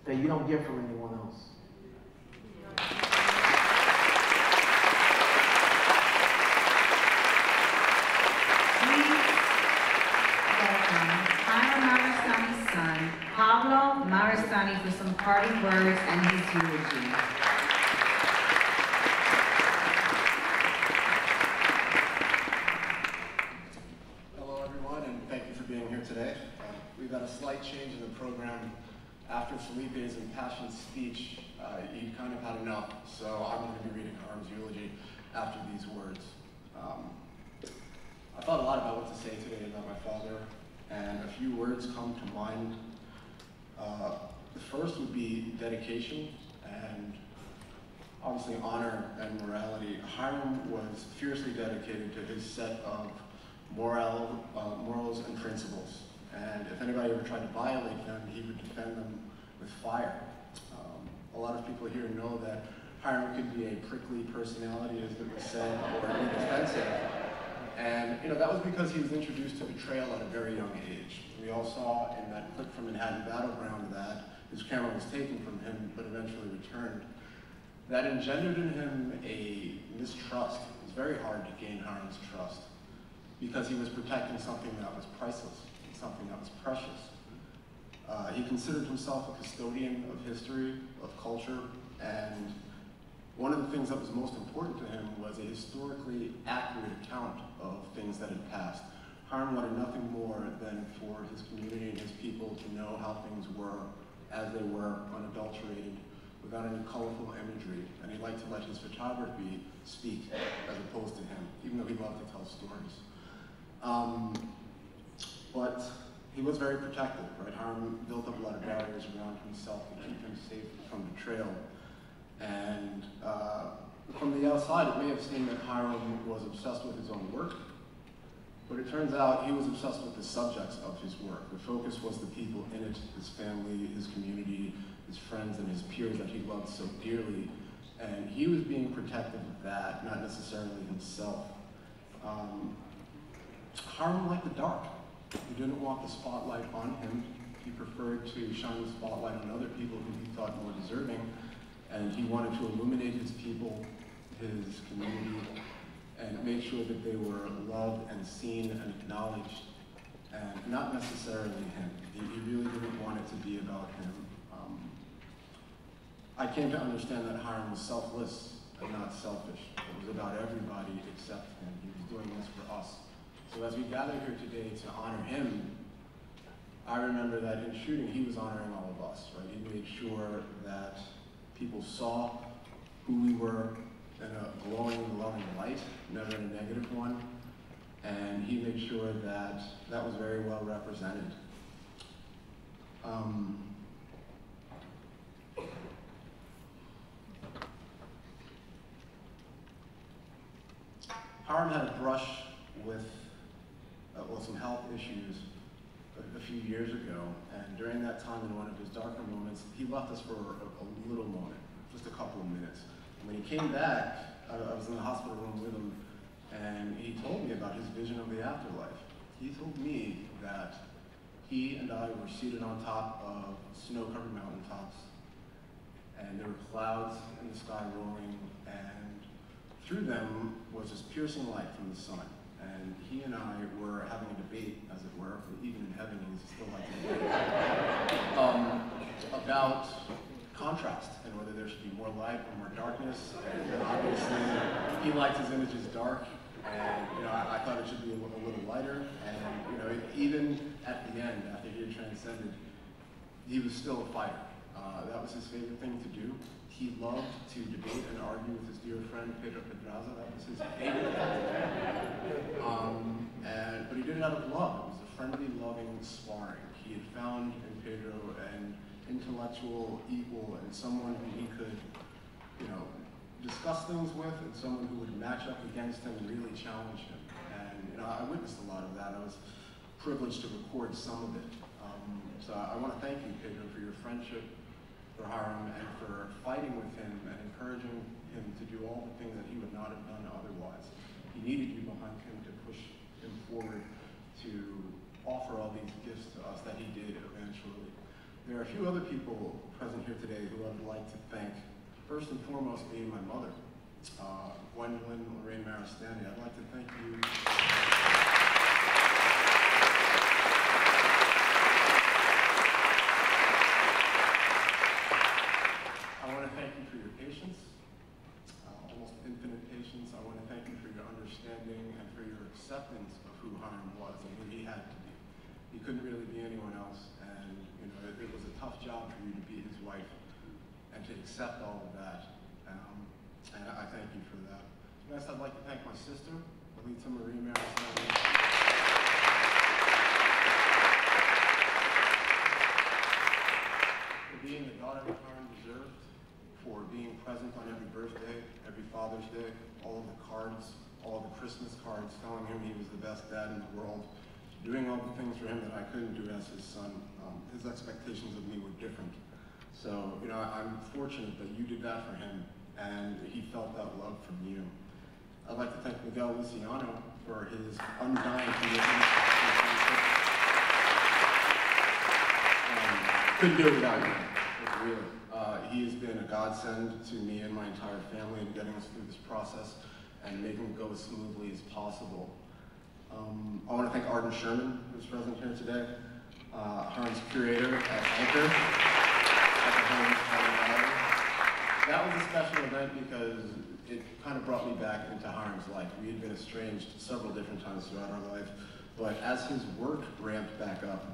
that you don't get from anyone else. Hiram Maristany's son, Pablo Maristany, for some parting words and his eulogy. Hello everyone, and thank you for being here today. We've got a slight change in the program. After Felipe's impassioned speech, he kind of had enough, so I'm going to be reading Hiram's eulogy after these words. I thought a lot about what to say today about my father, and a few words come to mind. The first would be dedication and obviously honor and morality. Hiram was fiercely dedicated to his set of morals and principles. And if anybody ever tried to violate them, he would defend them with fire. A lot of people here know that Hiram could be a prickly personality, as it was said, or defensive. And you know, that was because he was introduced to betrayal at a very young age. We all saw in that clip from Manhattan Battleground that his camera was taken from him, but eventually returned. That engendered in him a mistrust. It was very hard to gain Hiram's trust because he was protecting something that was priceless, something that was precious. He considered himself a custodian of history, of culture, and one of the things that was most important to him was a historically accurate account of things that had passed. Hiram wanted nothing more than for his community and his people to know how things were as they were, unadulterated, without any colorful imagery, and he liked to let his photography speak as opposed to him, even though he loved to tell stories. But he was very protective, right? Hiram built up a lot of barriers around himself to keep him safe from betrayal. And from the outside, it may have seemed that Hiram was obsessed with his own work, but it turns out he was obsessed with the subjects of his work. The focus was the people in it, his family, his community, his friends, and his peers that he loved so dearly. And he was being protective of that, not necessarily himself. Hiram liked the dark. He didn't want the spotlight on him. He preferred to shine the spotlight on other people who he thought more deserving. And he wanted to illuminate his people, his community, and make sure that they were loved and seen and acknowledged, and not necessarily him. He really didn't want it to be about him. I came to understand that Hiram was selfless and not selfish. It was about everybody except him. He was doing this for us. So as we gather here today to honor him, I remember that in shooting, he was honoring all of us, right? He made sure that people saw who we were in a glowing, loving light, never in a negative one. And he made sure that that was very well represented. Hiram had a brush with some health issues a few years ago, and during that time, in one of his darker moments, he left us for a little moment, just a couple of minutes. And when he came back, I was in the hospital room with him, and he told me about his vision of the afterlife. He told me that he and I were seated on top of snow-covered mountaintops, and there were clouds in the sky rolling, and through them was this piercing light from the sun. And he and I were having a debate, as it were, even in heaven he's still like a debate, about contrast and whether there should be more light or more darkness. And obviously, he liked his images dark, and I thought it should be a little lighter. And even at the end, after he had transcended, he was still a fighter. That was his favorite thing to do. He loved to debate and argue with his dear friend Pedro Pedraza. That was his favorite thing. But he did it out of love. It was a friendly, loving sparring. He had found in Pedro an intellectual equal and someone who he could, discuss things with, and someone who would match up against him and really challenge him. And I witnessed a lot of that. I was privileged to record some of it. So I want to thank you, Pedro, for your friendship for Hiram and for fighting with him and encouraging him to do all the things that he would not have done otherwise. He needed you behind him to push him forward to offer all these gifts to us that he did eventually. There are a few other people present here today who I would like to thank. First and foremost being my mother, Gwendolyn Lorraine Maristany. I'd like to thank you. I want to thank you for your patience, almost infinite patience. I want to thank you for your understanding and for your acceptance of who Hiram was and who he had to be. He couldn't really be anyone else, and it was a tough job for you to be his wife and to accept all of that. And I thank you for that. Next, I'd like to thank my sister, Alita Marie Maristany. For being the daughter that Hiram deserved, for being present on every birthday, every Father's Day, all of the cards, all of the Christmas cards telling him he was the best dad in the world, doing all the things for him that I couldn't do as his son. His expectations of me were different. So, I'm fortunate that you did that for him, and he felt that love from you. I'd like to thank Miguel Luciano for his undying commitment. Couldn't do it without you, really. He has been a godsend to me and my entire family in getting us through this process and making it go as smoothly as possible. I want to thank Arden Sherman, who's present here today, Hiram's curator at Anchor. That was a special event because it kind of brought me back into Hiram's life. We had been estranged several different times throughout our life, but as his work ramped back up,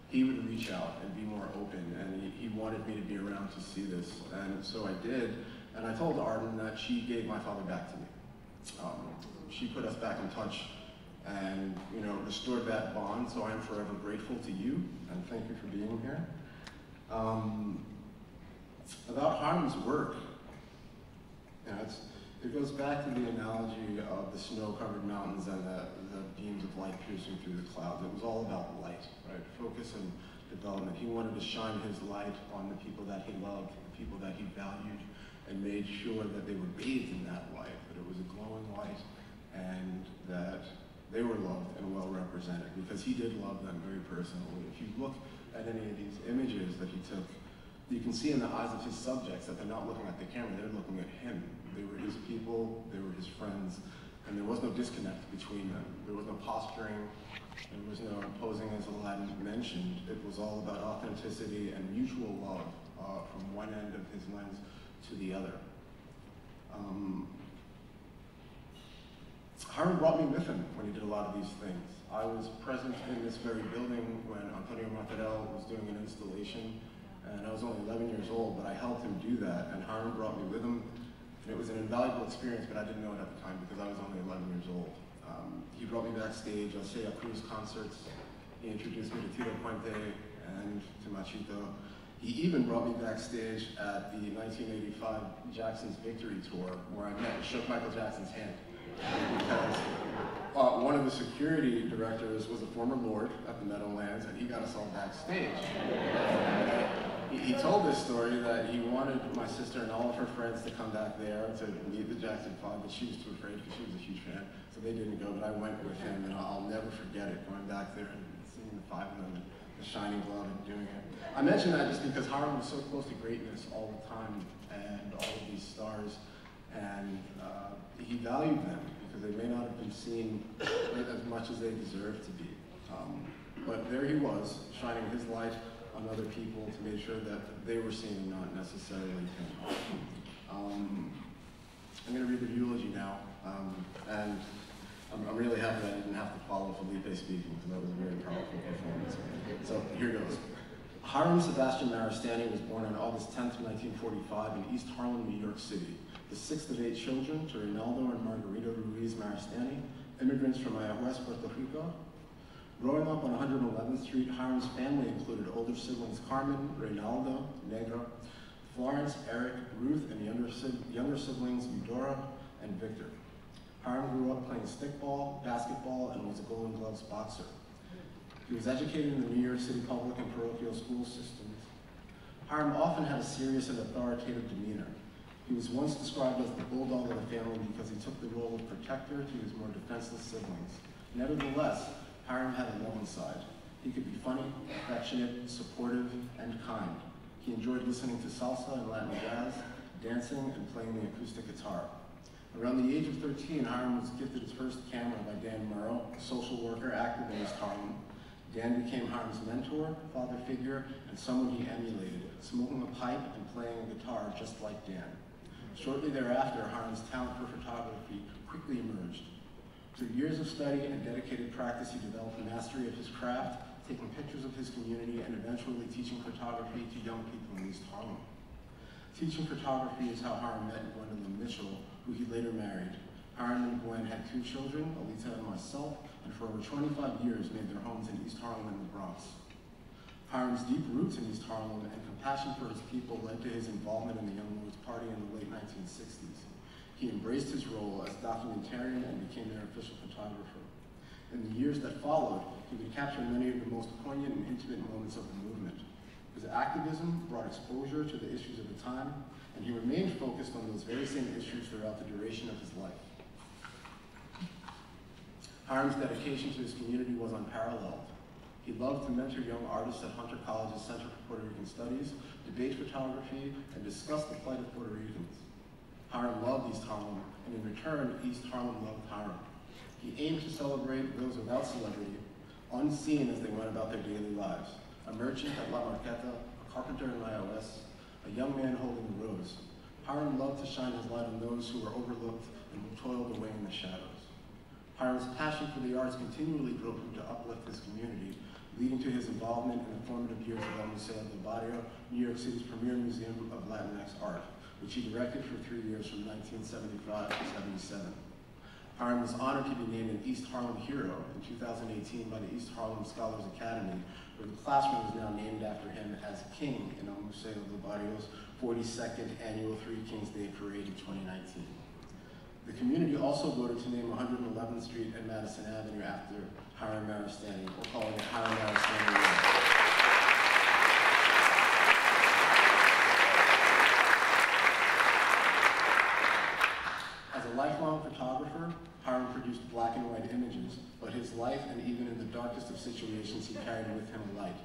he would reach out and be more open, and he wanted me to be around to see this, and so I did, and I told Arden that she gave my father back to me. She put us back in touch and restored that bond, so I'm forever grateful to you, and thank you for being here. About Hiram's work, it goes back to the analogy of the snow-covered mountains and the beams of light piercing through the clouds. It was all about light, right? Focus and development. He wanted to shine his light on the people that he loved, the people that he valued, and made sure that they were bathed in that light, that it was a glowing light, and that they were loved and well represented, because he did love them very personally. If you look at any of these images that he took, you can see in the eyes of his subjects that they're not looking at the camera, they're looking at him. They were his people, they were his friends, and there was no disconnect between them. There was no posturing, there was no posing, as Aladdin mentioned. It was all about authenticity and mutual love from one end of his lens to the other. Hiram brought me with him when he did a lot of these things. I was present in this very building when Antonio Martorell was doing an installation, and I was only 11 years old, but I helped him do that, and Hiram brought me with him. And it was an invaluable experience, but I didn't know it at the time because I was only 11 years old. He brought me backstage at Shea Cruz concerts. He introduced me to Tito Puente and to Machito. He even brought me backstage at the 1985 Jackson's Victory Tour, where I met and shook Michael Jackson's hand. Because one of the security directors was a former lord at the Meadowlands, and he got us all backstage. He told this story that he wanted my sister and all of her friends to come back there to meet the Jackson 5, but she was too afraid because she was a huge fan, so they didn't go, but I went with him, and I'll never forget it, going back there and seeing the 5 of them and the shining glove and doing it. I mention that just because Hiram was so close to greatness all the time, and all of these stars, and he valued them because they may not have been seen as much as they deserved to be. But there he was, shining his light on other people to make sure that they were seen and not necessarily him. I'm going to read the eulogy now, and I'm really happy that I didn't have to follow Felipe speaking because that was a very powerful performance. So here goes. Hiram Sebastian Maristany was born on August 10th, 1945 in East Harlem, New York City, the 6th of 8 children to Reynaldo and Margarita Ruiz Maristany, immigrants from Ayahuasca, Puerto Rico. Growing up on 111th Street, Hiram's family included older siblings Carmen, Reynaldo, Negra, Florence, Eric, Ruth, and younger siblings Eudora and Victor. Hiram grew up playing stickball, basketball, and was a Golden Gloves boxer. He was educated in the New York City public and parochial school systems. Hiram often had a serious and authoritative demeanor. He was once described as the bulldog of the family because he took the role of protector to his more defenseless siblings. Nevertheless, Hiram had a loving side. He could be funny, affectionate, supportive, and kind. He enjoyed listening to salsa and Latin jazz, dancing, and playing the acoustic guitar. Around the age of 13, Hiram was gifted his first camera by Dan Murrow, a social worker active in East Harlem. Dan became Hiram's mentor, father figure, and someone he emulated, smoking a pipe and playing a guitar just like Dan. Shortly thereafter, Hiram's talent for photography quickly emerged. Through years of study and dedicated practice, he developed mastery of his craft, taking pictures of his community and eventually teaching photography to young people in East Harlem. Teaching photography is how Hiram met Gwendolyn Mitchell, who he later married. Hiram and Gwen had 2 children, Alita and myself, and for over 25 years made their homes in East Harlem and the Bronx. Hiram's deep roots in East Harlem and compassion for his people led to his involvement in the Young Lords Party in the late 1960s. He embraced his role as documentarian and became their official photographer. In the years that followed, he would capture many of the most poignant and intimate moments of the movement. His activism brought exposure to the issues of the time, and he remained focused on those very same issues throughout the duration of his life. Hiram's dedication to his community was unparalleled. He loved to mentor young artists at Hunter College's Center for Puerto Rican Studies, debate photography, and discuss the plight of Puerto Ricans. Hiram loved East Harlem, and in return, East Harlem loved Hiram. He aimed to celebrate those without celebrity, unseen as they went about their daily lives. A merchant at La Marqueta, a carpenter in iOS, a young man holding a rose. Hiram loved to shine his light on those who were overlooked and who toiled away in the shadows. Hiram's passion for the arts continually drove him to uplift his community, leading to his involvement in the formative years of El Museo del Barrio, New York City's premier museum of Latinx art, which he directed for 3 years from 1975 to 77. Hiram was honored to be named an East Harlem Hero in 2018 by the East Harlem Scholars Academy, where the classroom is now named after him as King in El Museo del Barrio's 42nd annual Three Kings Day Parade in 2019. The community also voted to name 111th Street and Madison Avenue after Hiram Maristany, or calling it Hiram Maristany Road. As a lifelong photographer, Hiram produced black and white images, but his life, and even in the darkest of situations, he carried with him a light.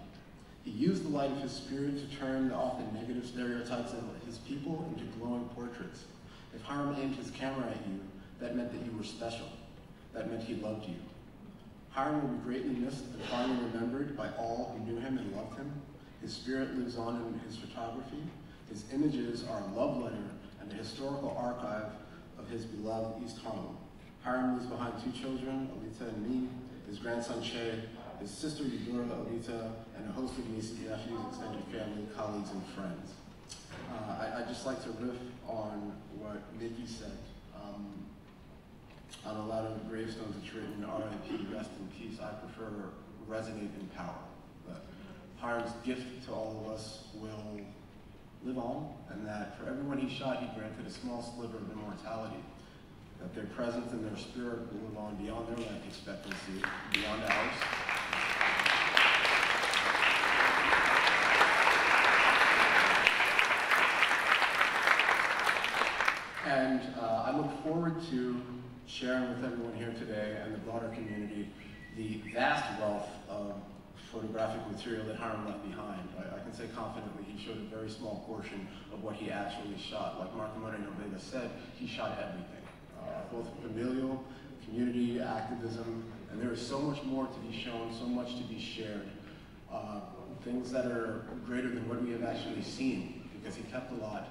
He used the light of his spirit to turn the often negative stereotypes of his people into glowing portraits. If Hiram aimed his camera at you, that meant that you were special. That meant he loved you. Hiram will be greatly missed and fondly remembered by all who knew him and loved him. His spirit lives on in his photography. His images are a love letter and a historical archive of his beloved East Harlem. Hiram leaves behind 2 children, Alita and me, his grandson Che, his sister Eudora, Alita, and a host of nieces, nephews, extended family, colleagues, and friends. I'd just like to riff on what Nikki said. On a lot of gravestones it's written, R.I.P., rest in peace. I prefer resonate in power. But Hiram's gift to all of us will live on, and that for everyone he shot, he granted a small sliver of immortality. That their presence and their spirit will live on beyond their life expectancy, beyond ours. And I look forward to sharing with everyone here today and the broader community the vast wealth of photographic material that Hiram left behind. I can say confidently he showed a very small portion of what he actually shot. Like Martha Moreno Vega said, he shot everything, both familial, community activism, and there is so much more to be shown, so much to be shared. Things that are greater than what we have actually seen, because he kept a lot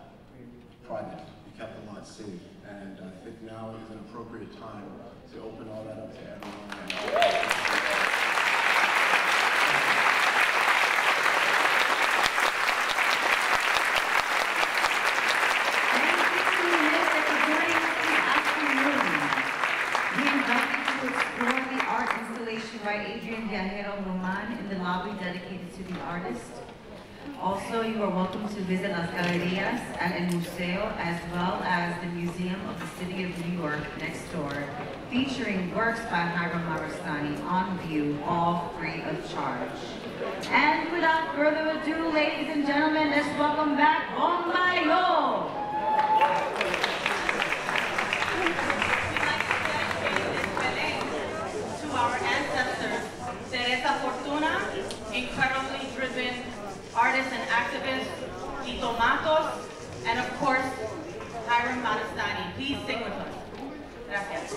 private, he kept a lot safe, and I think now is an appropriate time to open all that up to everyone. By Adrian Viajero Roman in the lobby dedicated to the artist. Also, you are welcome to visit Las Galerías and El Museo, as well as the Museum of the City of New York next door, featuring works by Hiram Maristany on view, all free of charge. And without further ado, ladies and gentlemen, let's welcome back Barrio. Our ancestors, Teresa Fortuna, incredibly driven artist and activist, Tito Matos, and of course, Hiram Maristany. Please sing with us. Gracias.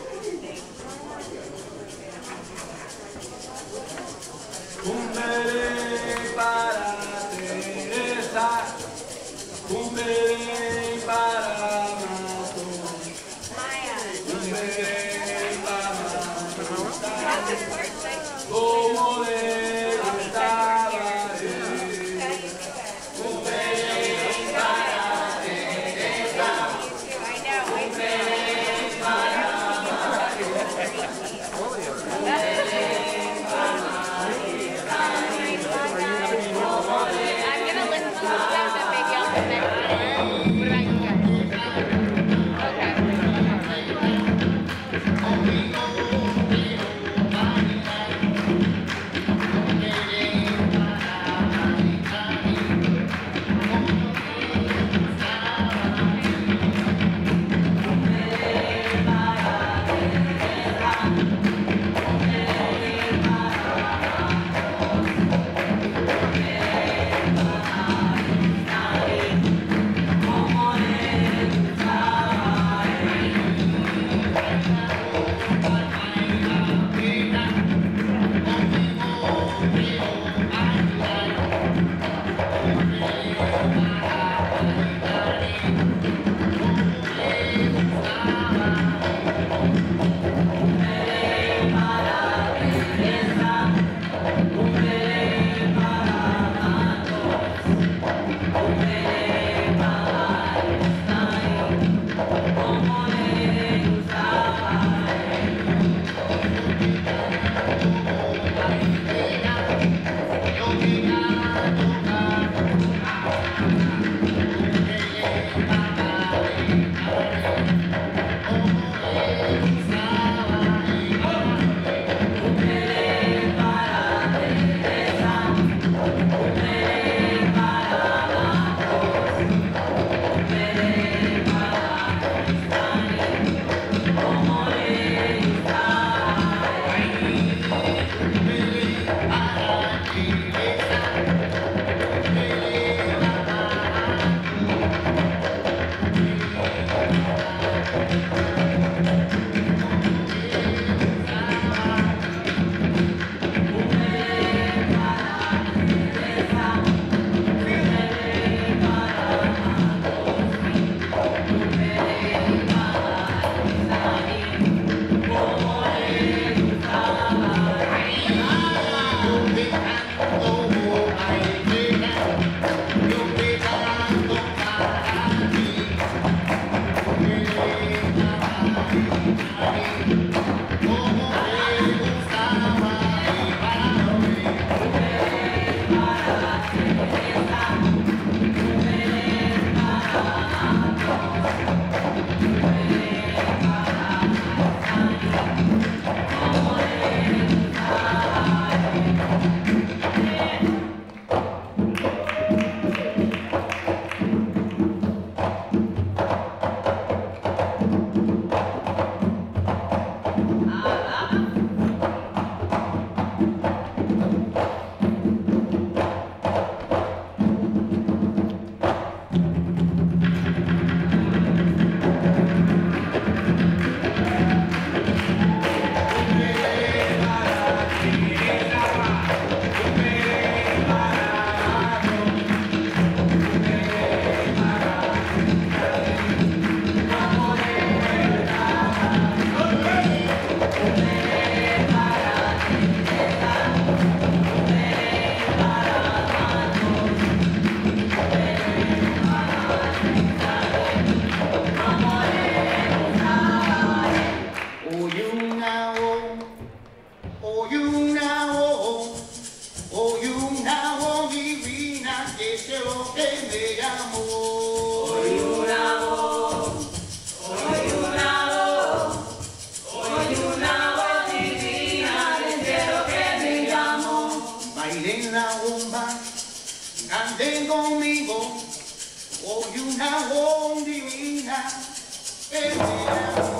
Un bebé para Teresa, un bebé para Matos, un bebé para como le gustaba un bebé para Teresa, un bebé para I'm gonna listen to the stuff and maybe I'll come next time. What about you guys? Okay. Oye una voz divina, que es lo que me llamó. Oye una voz divina, que es lo que me llamó. Bailen la bomba, canten conmigo. Oye una voz divina, que me llamó.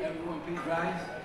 Everyone please rise.